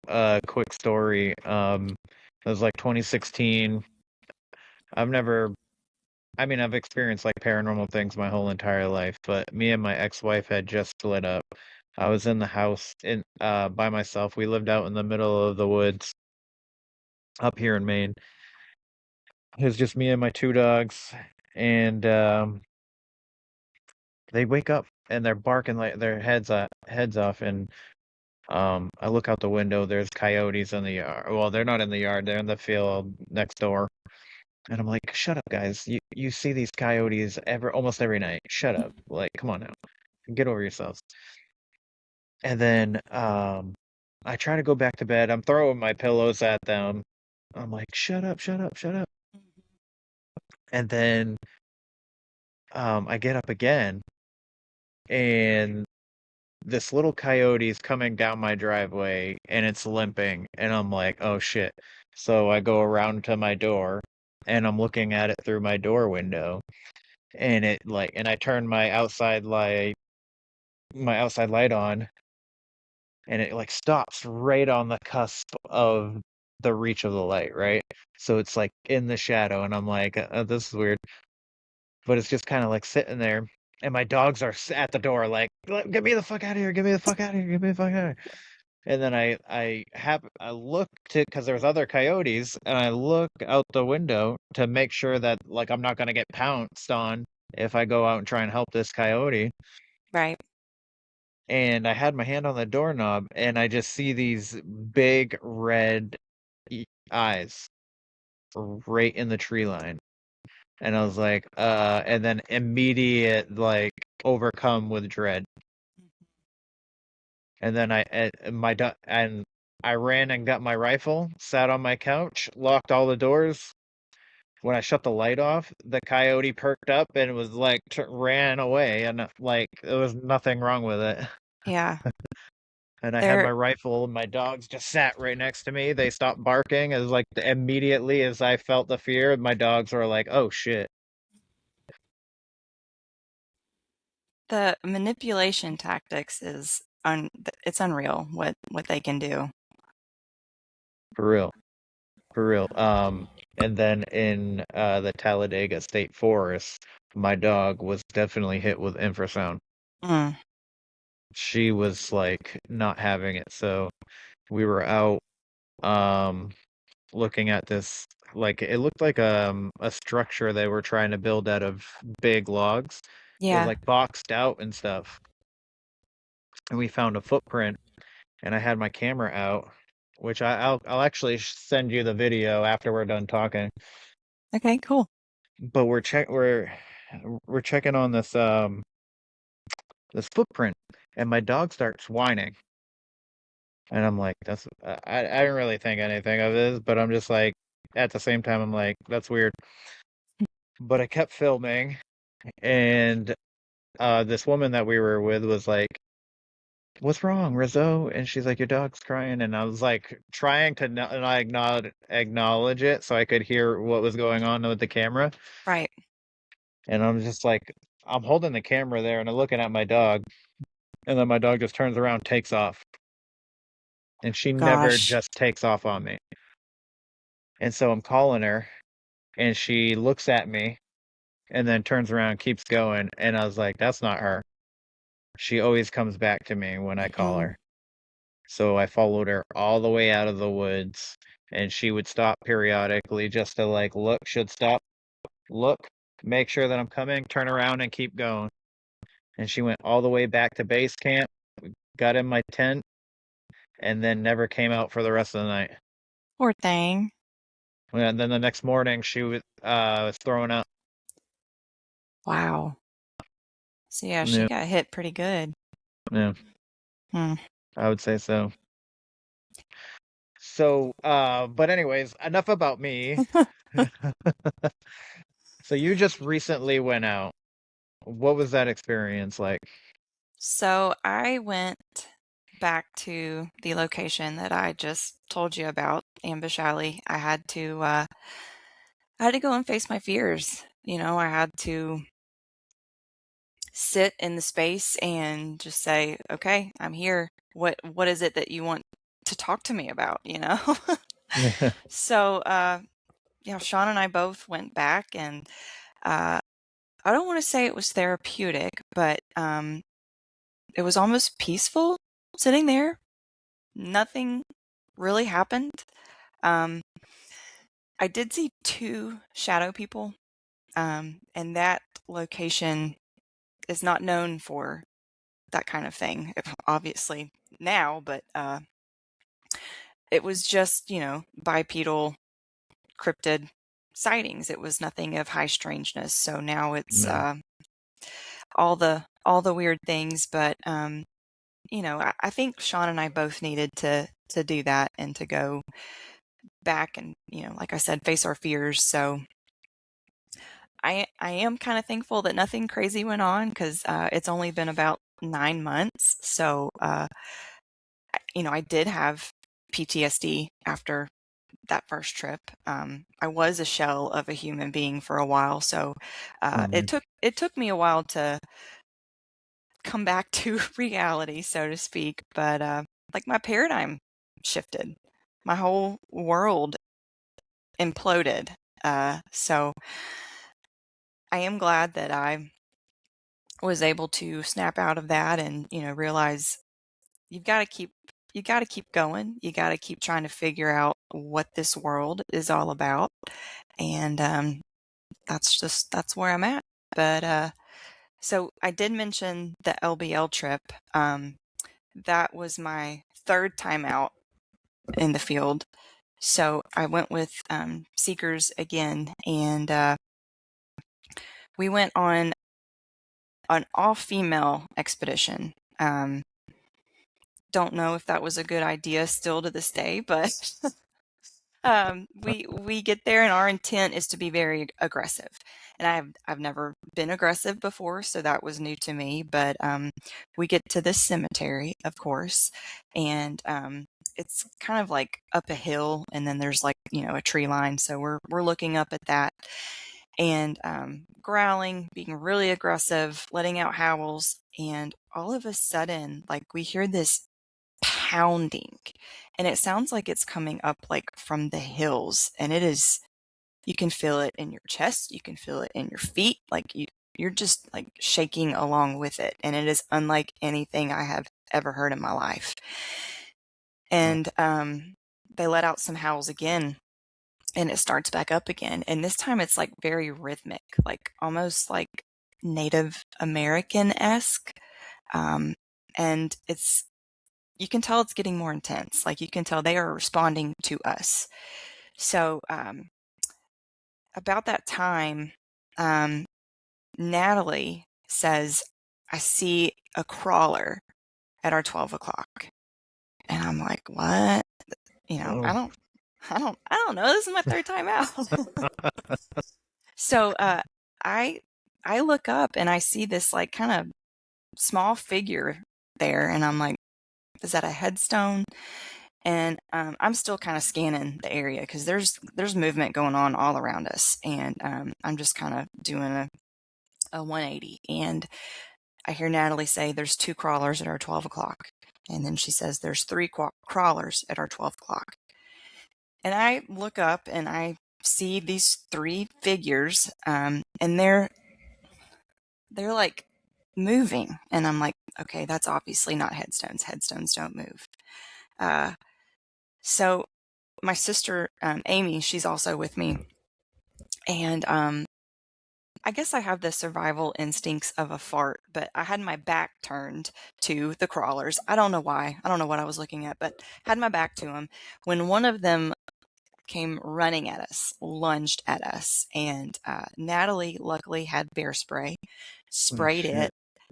a quick story. It was like 2016. I've never, I mean, I've experienced like paranormal things my whole entire life, but me and my ex-wife had just split up. I was in the house by myself. We lived out in the middle of the woods up here in Maine. It was just me and my two dogs, and they wake up and they're barking like their heads off, and I look out the window. There's coyotes in the yard. Well, they're not in the yard. They're in the field next door. And I'm like, shut up, guys. You see these coyotes almost every night. Shut up. Like, come on now. Get over yourselves. And then I try to go back to bed. I'm throwing my pillows at them. I'm like, shut up, shut up, shut up. And then I get up again, and this little coyote's coming down my driveway, and it's limping, and I'm like, oh shit. So I go around to my door, and I'm looking at it through my door window, and I turn my outside light on, and it like stops right on the cusp of the reach of the light, right? So it's like in the shadow, and I'm like, this is weird. But it's just kind of like sitting there, and my dogs are at the door, like, get me the fuck out of here, get me the fuck out of here, get me the fuck out of here. And then I look to, because there's other coyotes, and I look out the window to make sure that like I'm not gonna get pounced on if I go out and try and help this coyote. Right. And I had my hand on the doorknob, and I just see these big red eyes right in the tree line. And I was like, and then immediate, like, overcome with dread. And then I ran and got my rifle, sat on my couch, locked all the doors. When I shut the light off, the coyote perked up and was like, ran away, and like, there was nothing wrong with it. Yeah. And I had my There rifle, and my dogs just sat right next to me. They stopped barking. It was like immediately as I felt the fear, my dogs were like, "Oh shit." the manipulation tactics is it's unreal what they can do. For real. For real. And then in the Talladega State Forest, my dog was definitely hit with infrasound. Mm. She was like not having it. So we were out um looking at this, like it looked like a structure they were trying to build out of big logs. It was Yeah. like boxed out and stuff. And we found a footprint, and I had my camera out, which I'll actually send you the video after we're done talking. Okay, cool. But we're checking on this this footprint, and my dog starts whining. And I'm like, that's I didn't really think anything of this, but I'm just like, at the same time, I'm like, that's weird. But I kept filming, and this woman that we were with was like, "What's wrong, Rizzo?" And she's like, "Your dog's crying." And I was like, trying to not acknowledge it so I could hear what was going on with the camera. Right. And I'm just like, I'm holding the camera there, and I'm looking at my dog, and then my dog just turns around, takes off, and she never Gosh. just takes off on me. And so I'm calling her, and she looks at me, and then turns around and keeps going. And I was like, that's not her. She always comes back to me when I call Mhm. her. So I followed her all the way out of the woods, and she would stop periodically just to like look, should stop, look, make sure that I'm coming, turn around and keep going. And she went all the way back to base camp, got in my tent, and then never came out for the rest of the night. Poor thing. And then the next morning she was throwing up. Wow. So yeah, she Yeah, got hit pretty good. yeah, Hmm. I would say so. So, but anyways, enough about me. So you just recently went out. What was that experience like? So I went back to the location that I just told you about, Ambush Alley. I had to go and face my fears. You know, I had to sit in the space and just say, "Okay, I'm here. What is it that you want to talk to me about?" You know. So, yeah, Sean and I both went back, and uh, I don't want to say it was therapeutic, but it was almost peaceful sitting there. Nothing really happened. Um, I did see two shadow people, and that location is not known for that kind of thing, obviously now, but it was just, you know, bipedal cryptid sightings. It was nothing of high strangeness. So now it's No. all the weird things, but you know, I think Sean and I both needed to do that and to go back and, you know, like I said, face our fears. So I am kind of thankful that nothing crazy went on because it's only been about 9 months. So you know, I did have PTSD after that first trip. I was a shell of a human being for a while, so Oh man. it took me a while to come back to reality, so to speak. But like my paradigm shifted, my whole world imploded. So I am glad that I was able to snap out of that and, you know, realize you've got to keep you got to keep going. You got to keep trying to figure out what this world is all about. And that's where I'm at. But so I did mention the LBL trip. That was my third time out in the field. So I went with seekers again, and we went on an all-female expedition. Don't know if that was a good idea still to this day, but we get there and our intent is to be very aggressive. And I've never been aggressive before, so that was new to me. But we get to this cemetery, of course, and it's kind of like up a hill, and then there's like, you know, a tree line. So we're looking up at that and growling, being really aggressive, letting out howls, and all of a sudden, like we hear this pounding, and it sounds like it's coming up like from the hills, and it is, you can feel it in your chest, you can feel it in your feet, like you're just like shaking along with it, and it is unlike anything I have ever heard in my life. And they let out some howls again, and it starts back up again, and this time it's like very rhythmic, like almost like Native American-esque. And it's, you can tell it's getting more intense. Like you can tell they are responding to us. So about that time, Natalie says, I see a crawler at our 12 o'clock. And I'm like, what? You know, I Oh. don't know. This is my third time out. So I look up and I see this like kind of small figure there, and I'm like, is that a headstone? And I'm still kind of scanning the area because there's movement going on all around us, and I'm just kind of doing a 180. And I hear Natalie say there's 2 crawlers at our 12 o'clock, and then she says there's 3 crawlers at our 12 o'clock. And I look up and I see these 3 figures, and they're like moving, and I'm like, okay, that's obviously not headstones. Headstones don't move. So my sister, Amy, she's also with me, and I guess I have the survival instincts of a fart, but I had my back turned to the crawlers. I don't know why. I don't know what I was looking at, but had my back to them when one of them came running at us, lunged at us, and Natalie luckily had bear spray, sprayed it,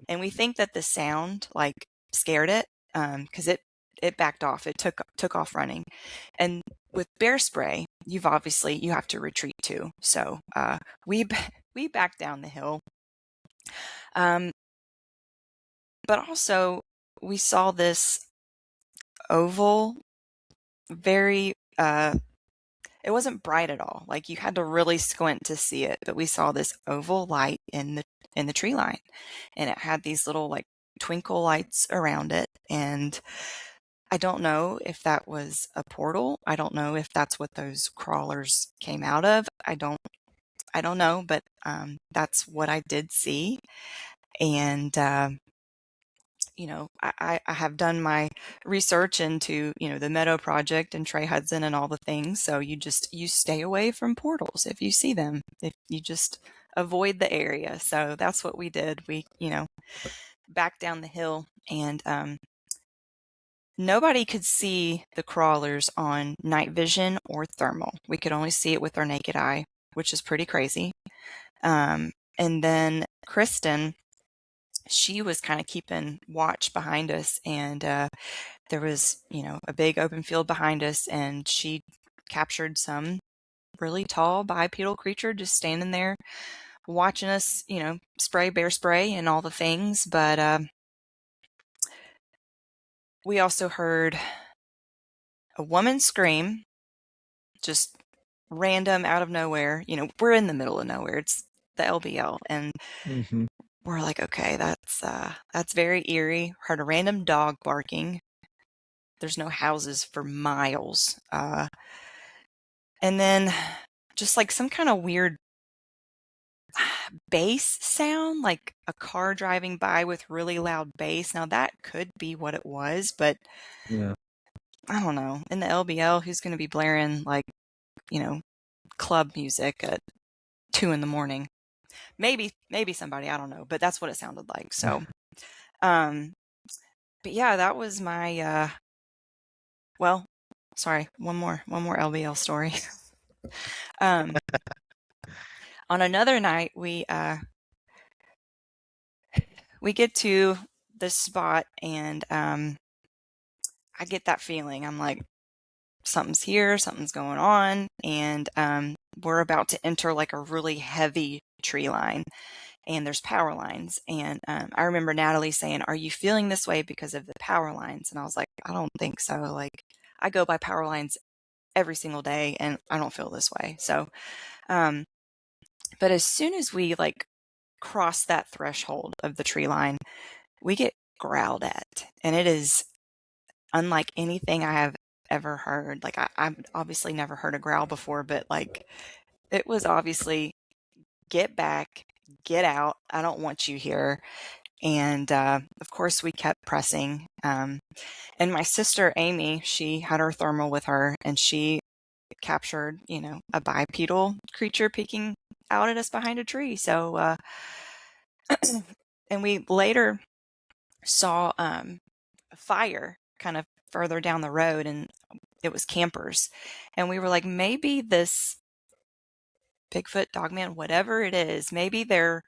and we think that the sound like scared it because it backed off. It took off running, and with bear spray, you have to retreat too. So we backed down the hill, but also we saw this oval, very it wasn't bright at all. Like you had to really squint to see it, but we saw this oval light in the tree line, and it had these little like twinkle lights around it. And I don't know if that was a portal. I don't know if that's what those crawlers came out of. I don't know, but that's what I did see. And you know, I have done my research into, you know, the Meadow Project and Trey Hudson and all the things. So you stay away from portals if you see them. If you just avoid the area. So that's what we did. We, you know, backed down the hill, and nobody could see the crawlers on night vision or thermal. We could only see it with our naked eye, which is pretty crazy. And then Kristen, she was kind of keeping watch behind us, and there was, you know, a big open field behind us, and she captured some really tall bipedal creature just standing there watching us, you know, spray bear spray and all the things. But we also heard a woman scream, just random out of nowhere. You know, we're in the middle of nowhere. It's the LBL, and we're like, okay, that's very eerie. Heard a random dog barking. There's no houses for miles. And then just like some kind of weird bass sound, like a car driving by with really loud bass. Now that could be what it was, but Yeah. I don't know. In the LBL, who's going to be blaring like, you know, club music at 2 a.m? Maybe somebody, I don't know, but that's what it sounded like. So, but yeah, that was my, well, sorry, one more LBL story. On another night, we get to this spot, and I get that feeling. I'm like, something's here, something's going on, and we're about to enter like a really heavy tree line, and there's power lines. And I remember Natalie saying, "Are you feeling this way because of the power lines?" And I was like, "I don't think so. Like, I go by power lines every single day, and I don't feel this way." So, but as soon as we like cross that threshold of the tree line, we get growled at, and it is unlike anything I have ever heard. Like I've obviously never heard a growl before, but like it was obviously, get back, get out, I don't want you here. And of course we kept pressing. And my sister Amy, she had her thermal with her, and she captured, you know, a bipedal creature peeking out at us behind a tree. So and we later saw a fire kind of further down the road, and it was campers. And we were like, maybe this Bigfoot, Dogman, whatever it is, maybe they're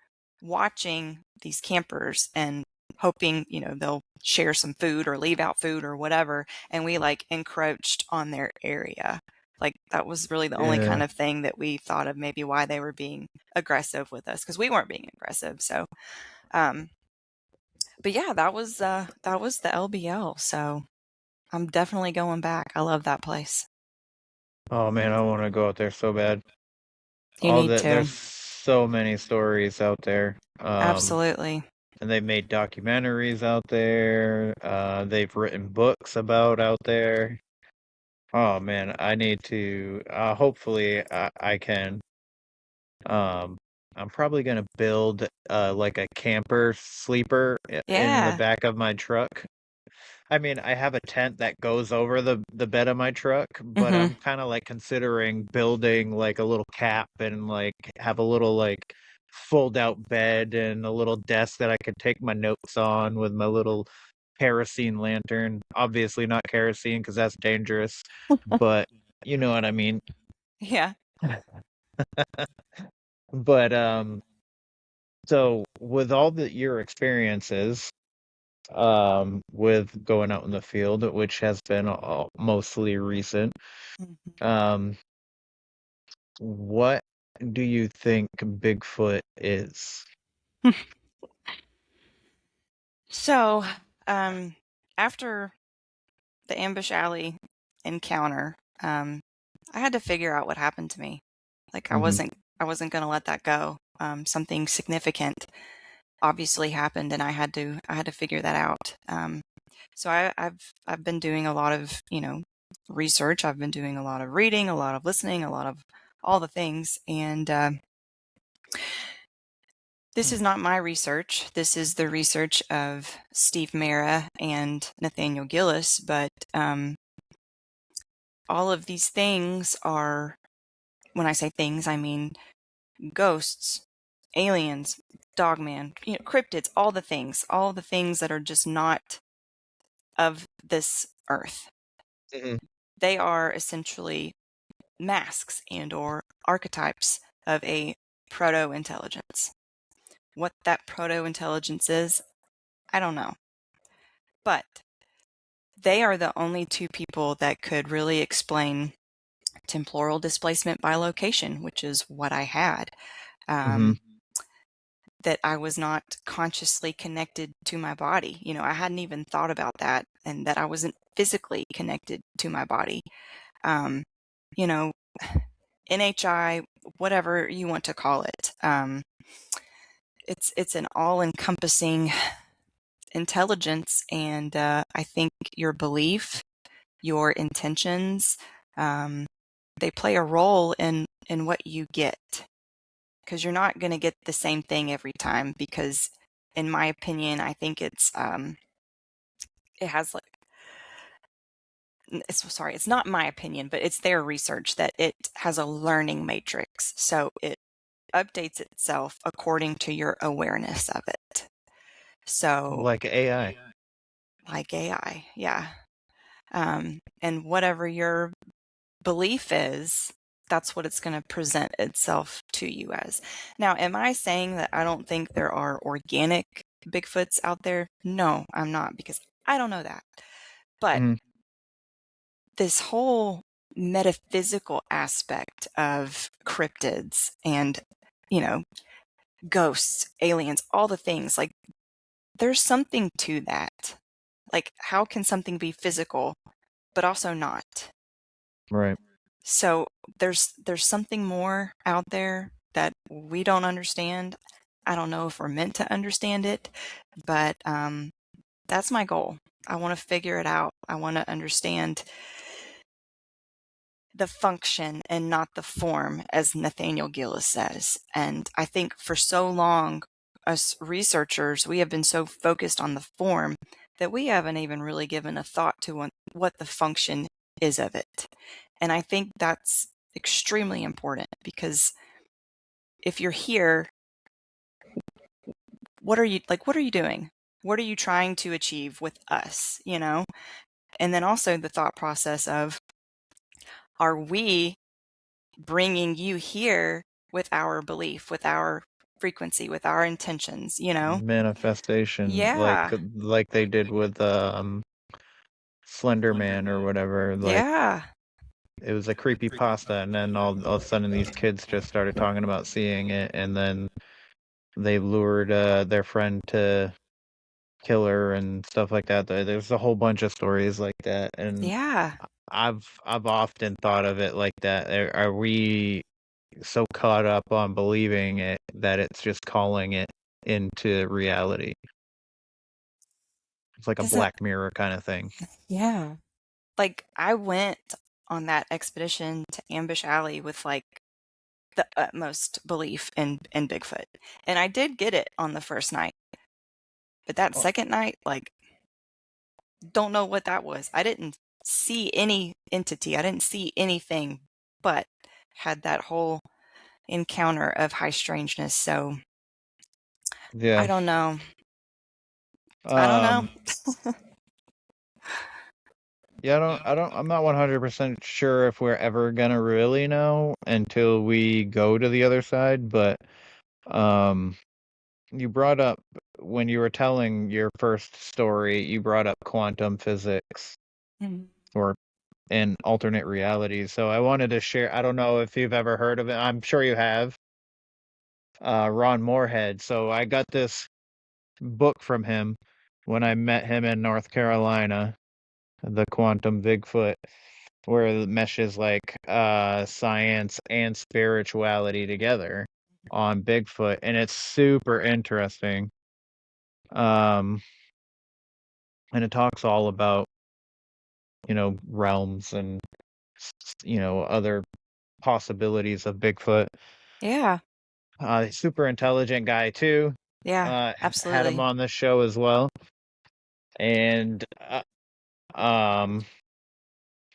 watching these campers and hoping, they'll share some food or leave out food or whatever. And we like encroached on their area. Like that was really the only kind Yeah. of thing that we thought of maybe why they were being aggressive with us, because we weren't being aggressive. So, but yeah, that was the LBL. So I'm definitely going back. I love that place. Oh man, I want to go out there so bad. You need There's to. so many stories out there. Absolutely. And they've made documentaries out there. They've written books about out there. Oh man, I need to. Hopefully, I can. I'm probably gonna build like a camper sleeper in the Yeah. back of my truck. I mean, I have a tent that goes over the bed of my truck, but Mm-hmm. I'm kind of like considering building like a little cap and like have a little like fold out bed and a little desk that I could take my notes on with my little kerosene lantern. Obviously not kerosene because that's dangerous, but you know what I mean. Yeah. But so with all your experiences with going out in the field, which has been mostly recent. Mhm. Um, what do you think Bigfoot is? So, after the Ambush Alley encounter, I had to figure out what happened to me. Like Hmm. I wasn't going to let that go. Something significant obviously happened, and I had to figure that out. So I've been doing a lot of research. I've been doing a lot of reading, a lot of listening, a lot of all the things, and this is not my research. This is the research of Steve Mera and Nathaniel Gillis, but all of these things are, when I say things, I mean ghosts, aliens, dogman, cryptids, all the things that are just not of this earth. Hmm. They are essentially masks and or archetypes of a proto-intelligence. What that proto-intelligence is, I don't know. But they are the only two people that could really explain temporal displacement by location, which is what I had. Hmm. That I was not consciously connected to my body. I hadn't even thought about that, and that I wasn't physically connected to my body. Um, you know, NHI, whatever you want to call it. It's an all-encompassing intelligence, and I think your belief, your intentions, they play a role in what you get, because you're not going to get the same thing every time. Because, in my opinion, I think it has like it's not my opinion, but it's their research that it has a learning matrix, so it updates itself according to your awareness of it. So, Like AI. like AI, yeah. And whatever your belief is, that's what it's going to present itself to you as. Now, am I saying that I don't think there are organic Bigfoots out there? No, I'm not, because I don't know that. But Hmm. this whole metaphysical aspect of cryptids and, ghosts, aliens, all the things, like there's something to that. Like, how can something be physical but also not? Right. So there's something more out there that we don't understand. I don't know if we're meant to understand it, but that's my goal. I want to figure it out. I want to understand the function and not the form, as Nathaniel Gillis says. And I think for so long, us researchers, we have been so focused on the form that we haven't even really given a thought to what the function is of it. And I think that's extremely important, because if you're here, what are you doing? What are you trying to achieve with us, And then also the thought process of, are we bringing you here with our belief, with our frequency, with our intentions, you know? Manifestation, Yeah. like they did with Slender Man or whatever. Like Yeah. it was a creepy pasta, and then all of a sudden these kids just started talking about seeing it, and then they lured their friend to kill her and stuff like that. There's a whole bunch of stories like that, and Yeah. I've often thought of it like that. Are we so caught up on believing it that it's just calling it into reality? It's like a Doesn't, Black Mirror kind of thing. yeah. Like, I went on that expedition to Ambush Alley with like the utmost belief in Bigfoot. And I did get it on the first night. But that second night, like, don't know what that was. I didn't see any entity. I didn't see anything, but had that whole encounter of high strangeness. So Yeah. I don't know. I don't know. Yeah, I'm not 100% sure if we're ever gonna really know until we go to the other side, but you brought up, when you were telling your first story, you brought up quantum physics Mhm. or and alternate realities. So I wanted to share, I don't know if you've ever heard of it. I'm sure you have. Ron Moorhead. So I got this book from him when I met him in North Carolina, The Quantum Bigfoot, where it meshes like science and spirituality together on Bigfoot, and it's super interesting. And it talks all about, realms and other possibilities of Bigfoot. Yeah. Super intelligent guy too. Yeah. Had him Absolutely. on the show as well, and um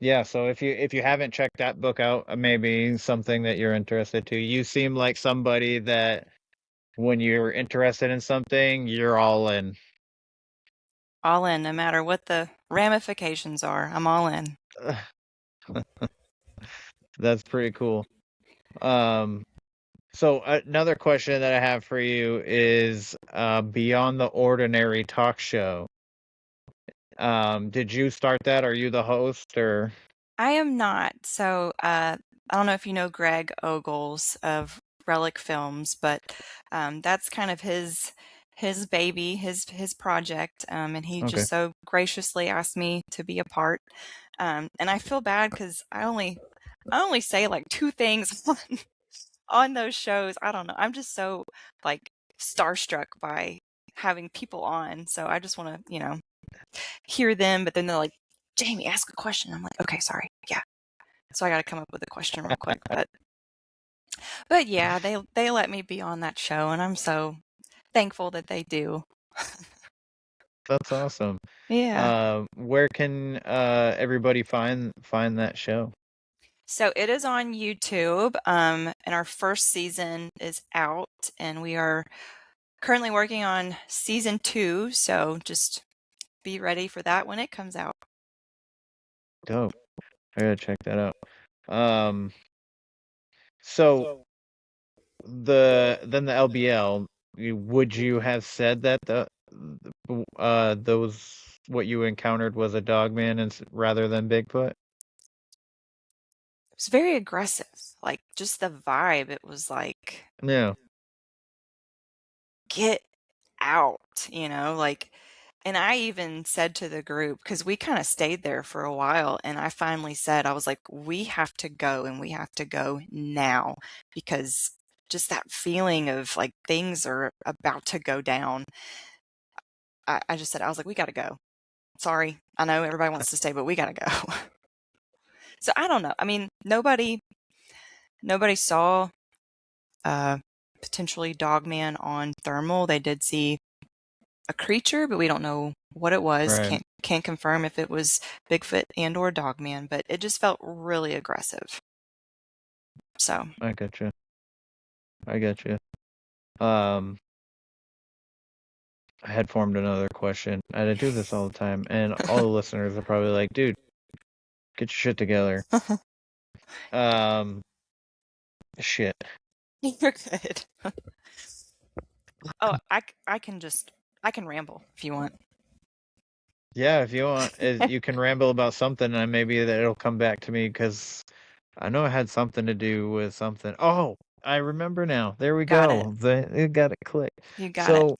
yeah, so if you haven't checked that book out, maybe something that you're interested to. You seem like somebody that when you're interested in something, you're all in. All in, no matter what the ramifications are. I'm all in. That's pretty cool. So another question that I have for you is Beyond the Ordinary talk show. Did you start that? Are you the host or? I am not. So, I don't know if you know Greg Ogles of Relic Films, but that's kind of his baby, his project, and he Okay. just so graciously asked me to be a part. And I feel bad because I only say like two things on those shows. I don't know. I'm just so like starstruck by having people on. So I just want to, hear them, but then they're like, Jamie, ask a question. I'm like, okay, sorry. Yeah. So I got to come up with a question real quick. But yeah, they let me be on that show, and I'm so thankful that they do. That's awesome. Yeah. Where can everybody find that show? So it is on YouTube, and our first season is out, and we are currently working on season 2. So just be ready for that when it comes out. Dope. I gotta check that out. So the LBL, would you have said that those what you encountered was a dogman rather than Bigfoot? It was very aggressive, like just the vibe. It was like, No. get out, like, and I even said to the group, because we kind of stayed there for a while, and I finally said, I was like, we have to go, and we have to go now, because just that feeling of like things are about to go down. I just said, I was like, we got to go. Sorry. I know everybody wants to stay, but we got to go. So I don't know. I mean, nobody saw potentially Dogman on thermal. They did see a creature, but we don't know what it was. Right. Can't confirm if it was Bigfoot and or Dogman, but it just felt really aggressive. So I got you. Um, I had formed another question. I do this all the time, and all the listeners are probably like, "Dude, get your shit together." Shit. you're good. Oh, I can ramble if you want. Yeah, if you want, you can ramble about something, and maybe that it'll come back to me because I know it had something to do with something. Oh, I remember now. There we Got it. go. It got it clicked. You got it. So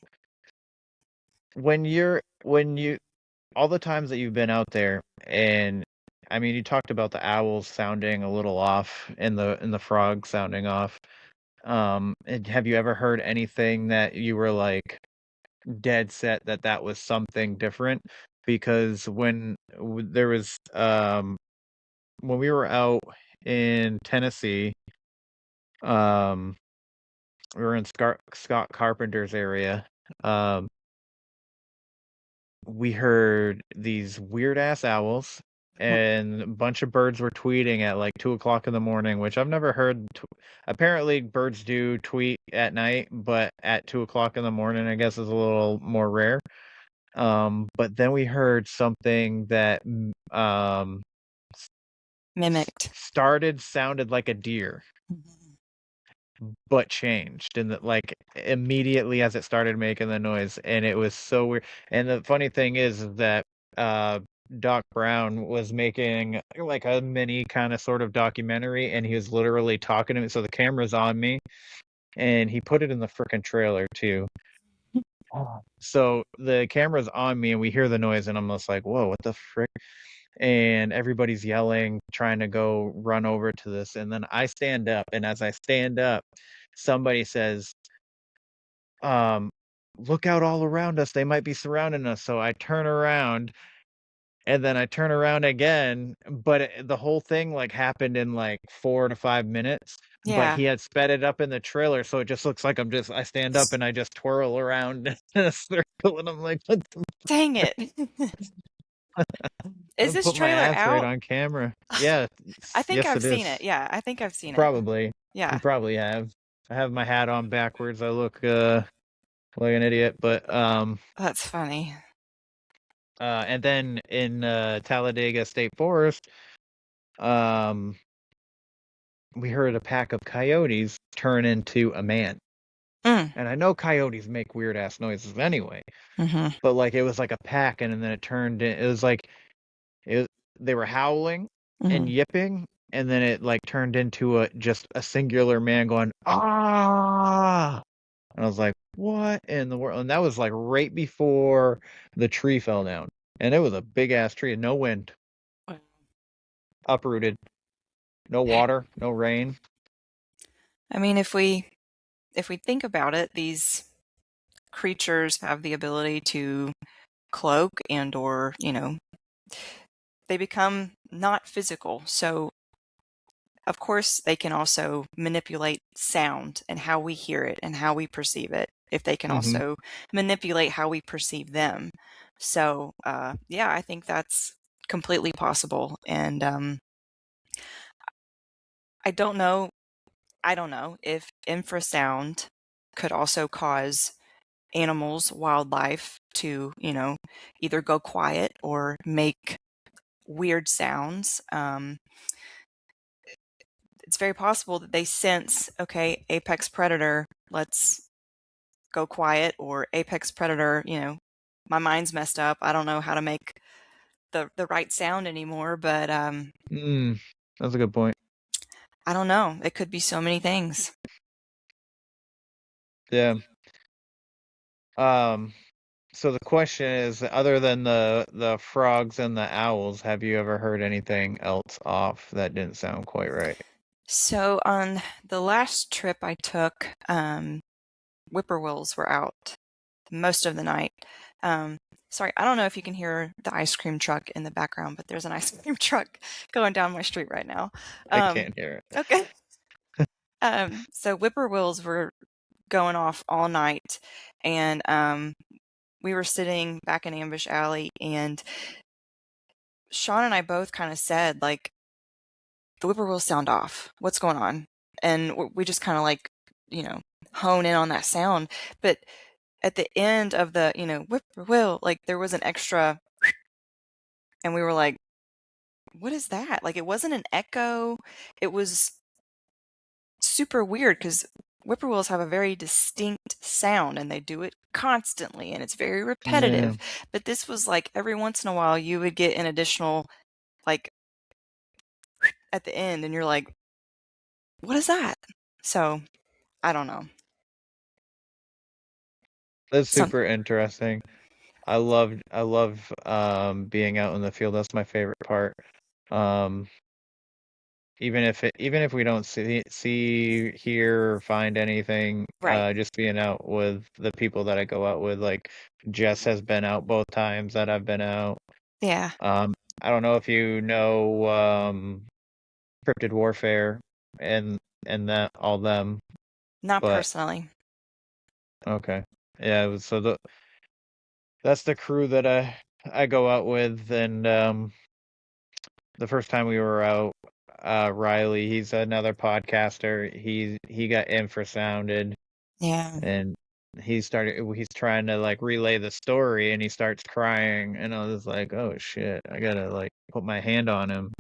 when you all the times that you've been out there, and I mean, you talked about the owls sounding a little off and the frog sounding off. And have you ever heard anything that you were like dead set that that was something different? Because there was when we were out in Tennessee, um we were in Scott Carpenter's area. Um we heard these weird ass owls, and a bunch of birds were tweeting at like 2 o'clock in the morning, which I've never heard. Apparently, birds do tweet at night, but at 2 o'clock in the morning, I guess, is a little more rare. But then we heard something that Mimicked. sounded like a deer, but changed, and that like immediately as it started making the noise, and it was so weird. And the funny thing is that uh Doc Brown was making like a mini kind of sort of documentary, and he was literally talking to me, so the camera's on me, and he put it in the freaking trailer too. So the camera's on me and we hear the noise, and I'm just like, whoa, what the frick? And everybody's yelling, trying to go run over to this. And then I stand up, and as I stand up, somebody says, look out all around us. They might be surrounding us. So I turn around, and then I turn around again, but the whole thing like happened in like 4 to 5 minutes. But Yeah. he had sped it up in the trailer, so it just looks like I stand up and I just twirl around in a circle, and I'm like, what the Dang it. Is this put my trailer ass right out? on camera. Yeah, I think yes, I've it seen is. it. Yeah, I think I've seen it. Probably. Yeah. You probably have. I have my hat on backwards. I look like an idiot, but That's funny. and then in Talladega State Forest, um we heard a pack of coyotes turn into a man. Mm. And I know coyotes make weird ass noises anyway, Mm-hmm. but like it was like a pack, and then it was like it they were howling and Mm-hmm. yipping, and then it like turned into just a singular man going ah, and I was like, what in the world? And that was like right before the tree fell down, and it was a big ass tree, no wind, uprooted, no water, no rain. I mean, if we think about it, these creatures have the ability to cloak and or, they become not physical. So of course they can also manipulate sound and how we hear it and how we perceive it, if they can also manipulate how we perceive them. So yeah, I think that's completely possible. And I don't know if infrasound could also cause animals, wildlife to, either go quiet or make weird sounds. It's very possible that they sense, okay, apex predator, let's go quiet, or apex predator, my mind's messed up. I don't know how to make the right sound anymore, but That's a good point. I don't know. It could be so many things. Yeah. So the question is, other than the frogs and the owls, have you ever heard anything else off that didn't sound quite right? So on the last trip I took, whippoorwills were out most of the night. Sorry, I don't know if you can hear the ice cream truck in the background, but there's an ice cream truck going down my street right now. I can't hear it. Okay. So whippoorwills were going off all night, and we were sitting back in Ambush Alley, and Sean and I both kind of said, like, the whippoorwills sound off. What's going on? And we just kind of like, hone in on that sound. But at the end of the, whippoorwill, like there was an extra, and we were like, what is that? Like, it wasn't an echo. It was super weird because whippoorwills have a very distinct sound, and they do it constantly, and it's very Yeah. repetitive. But this was like every once in a while you would get an additional, like, at the end, and you're like, what is that? So I don't know. That's Some super interesting. I love being out in the field. That's my favorite part. Um, even if we don't hear, or find anything, right. just being out with the people that I go out with, like Jess has been out both times that I've been out. Yeah. I don't know if you know cryptid warfare and that all them, Not but personally. okay. Yeah, so that's the crew that I go out with, and the first time we were out, Riley, he's another podcaster. He got infrasounded, Yeah. and he's trying to like relay the story, and he starts crying, and I was like, oh shit, I gotta like put my hand on him,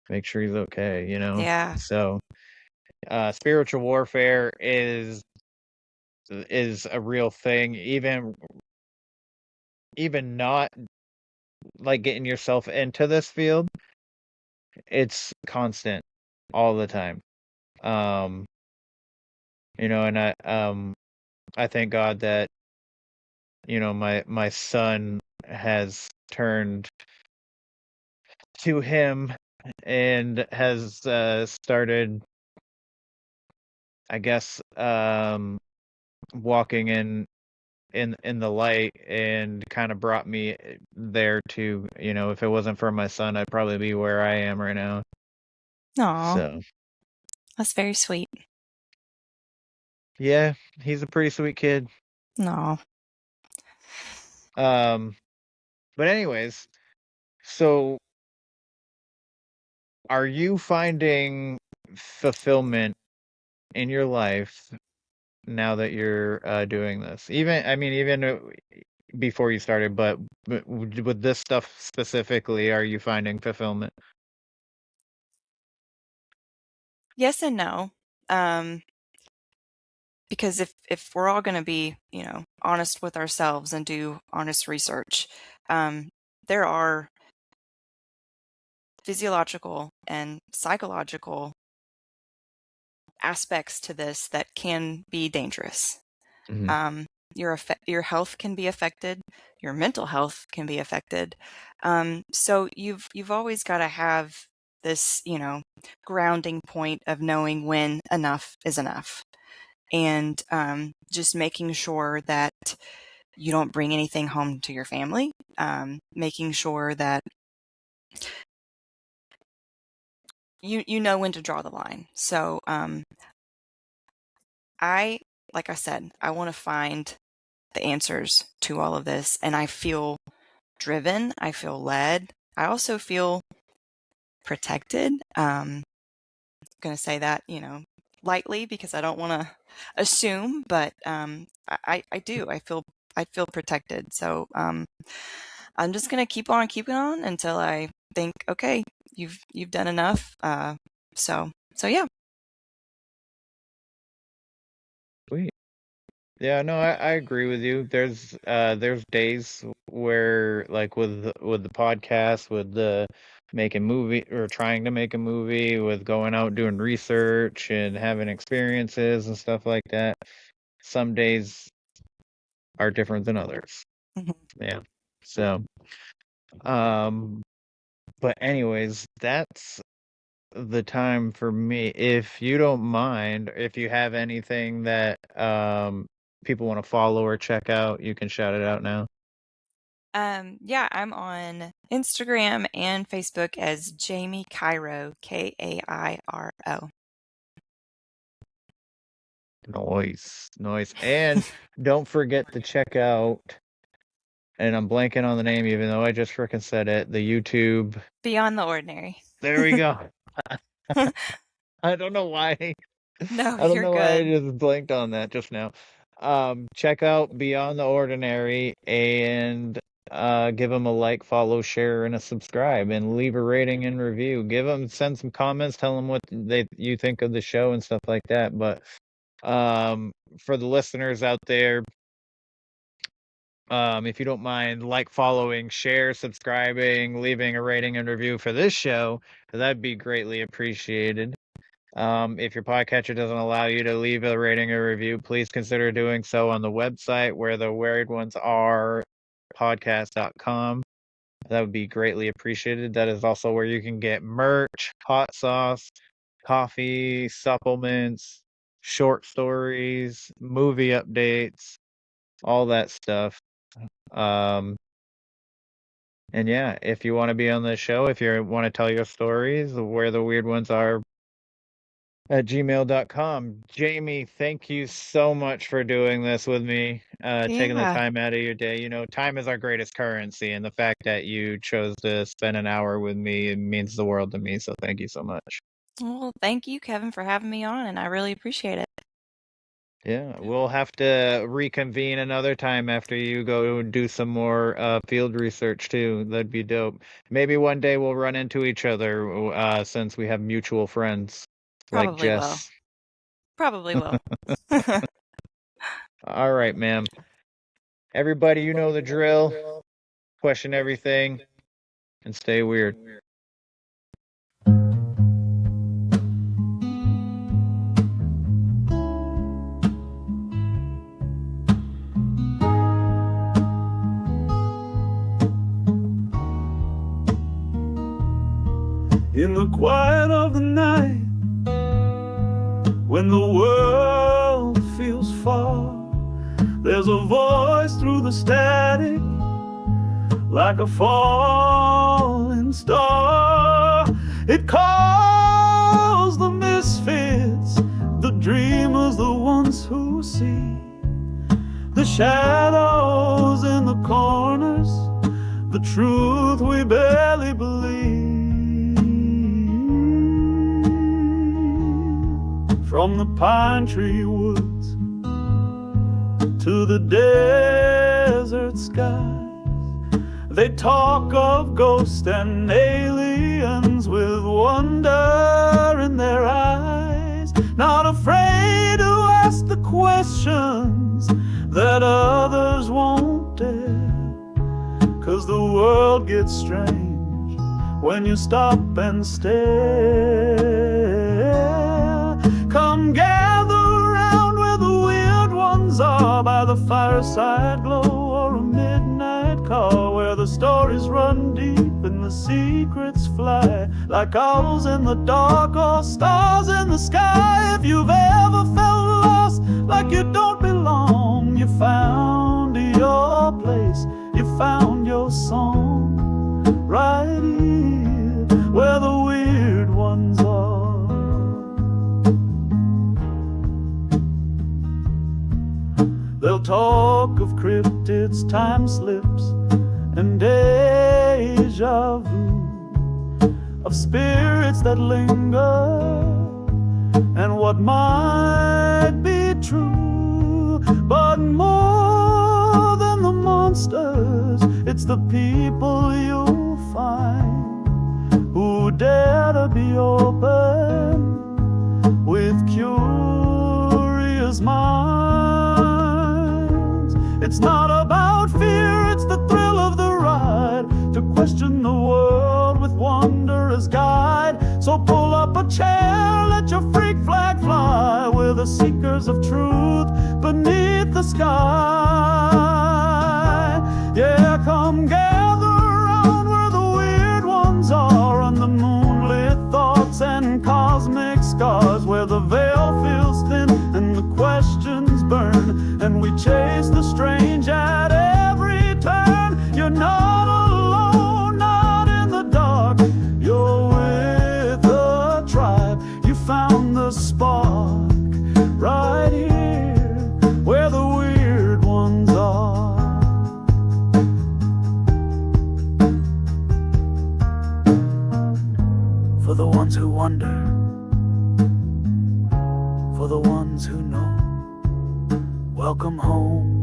make sure he's okay, you know. Yeah. So, spiritual warfare is a real thing, even not like getting yourself into this field. It's constant all the time. Um, and I thank God that, my son has turned to him and has started, I guess, walking in the light, and kind of brought me there too. If it wasn't for my son, I'd probably be where I am right now. Aw, So, that's very sweet. yeah, he's a pretty sweet kid. Aw. Um, but anyways, so are you finding fulfillment in your life now that you're doing this? Even before you started, but with this stuff specifically, are you finding fulfillment? Yes and no. Um, because if we're all going to be, honest with ourselves and do honest research, there are physiological and psychological aspects to this that can be dangerous. Mhm. Your health can be affected, your mental health can be affected. So you've always got to have this, grounding point of knowing when enough is enough, and just making sure that you don't bring anything home to your family, making sure that you know when to draw the line. So like I said, I want to find the answers to all of this, and I feel driven, I feel led, I also feel protected. Going to say that, lightly, because I don't want to assume, but I do. I feel protected. So I'm just going to keep on keeping on until I think, okay, you've done enough. So yeah. Sweet. Yeah, no, I agree with you. There's days where, like, with the podcast, with the making movie, or trying to make a movie, with going out doing research and having experiences and stuff like that, some days are different than others. Mhm. Yeah. So, um, but anyways, that's the time for me. If you don't mind, if you have anything that people want to follow or check out, you can shout it out now. Yeah, I'm on Instagram and Facebook as Jamie Cairo, Kairo. Nice. And don't forget to check out, and I'm blanking on the name even though I just frickin' said it, the YouTube. Beyond the Ordinary. There we go. I don't know why. No, I don't you're know why I good. just blanked on that just now. Check out Beyond the Ordinary, and give them a like, follow, share, and a subscribe, and leave a rating and review. Send some comments, tell them what you think of the show and stuff like that. But For the listeners out there, if you don't mind, like, following, share, subscribing, leaving a rating and review for this show, that'd be greatly appreciated. If your podcatcher doesn't allow you to leave a rating or review, please consider doing so on the website where the Weird Ones Are podcast.com. That would be greatly appreciated. That is also where you can get merch, hot sauce, coffee, supplements, short stories, movie updates, all that stuff. And yeah, if you want to be on the show, if you want to tell your stories, where the weird ones are at gmail.com. Jamie, thank you so much for doing this with me, taking the Yeah. time out of your day. You know, time is our greatest currency, and the fact that you chose to spend an hour with me, it means the world to me, so thank you so much. Well, thank you, Kevin, for having me on, and I really appreciate it. Yeah, we'll have to reconvene another time after you go do some more field research too. That'd be dope. Maybe one day we'll run into each other since we have mutual friends like Probably will. Jess. Probably will. All right, ma'am. Everybody, you know the drill. Question everything and stay weird. In the quiet of the night, when the world feels far, there's a voice through the static, like a falling star. It calls the misfits, the dreamers, the ones who see the shadows in the corners, the truth we barely believe. From the pine tree woods to the desert skies, they talk of ghosts and aliens with wonder in their eyes, not afraid to ask the questions that others won't dare, 'cause the world gets strange when you stop and stare. Come gather around where the weird ones are, by the fireside glow or a midnight call, where the stories run deep and the secrets fly like owls in the dark or stars in the sky. If you've ever felt lost, like you don't belong, you found your place, you found your song, right here where the weird ones are. They'll talk of cryptids, time slips, and deja vu, of spirits that linger, and what might be true. But more than the monsters, it's the people you'll find who dare to be open with curious minds. It's not about fear, it's the thrill of the ride, to question the world with wonder as guide. So pull up a chair, let your freak flag fly, we're the seekers of truth beneath the sky. Yeah, come gather around where the weird ones are, on the moonlit thoughts and cosmic scars, where the veil feels thin and the questions burn, and we chase the strange at every turn. You're not alone, not in the dark, you're with a tribe. You found the spark right here where the weird ones are. For the ones who wonder, for the ones who know, welcome home.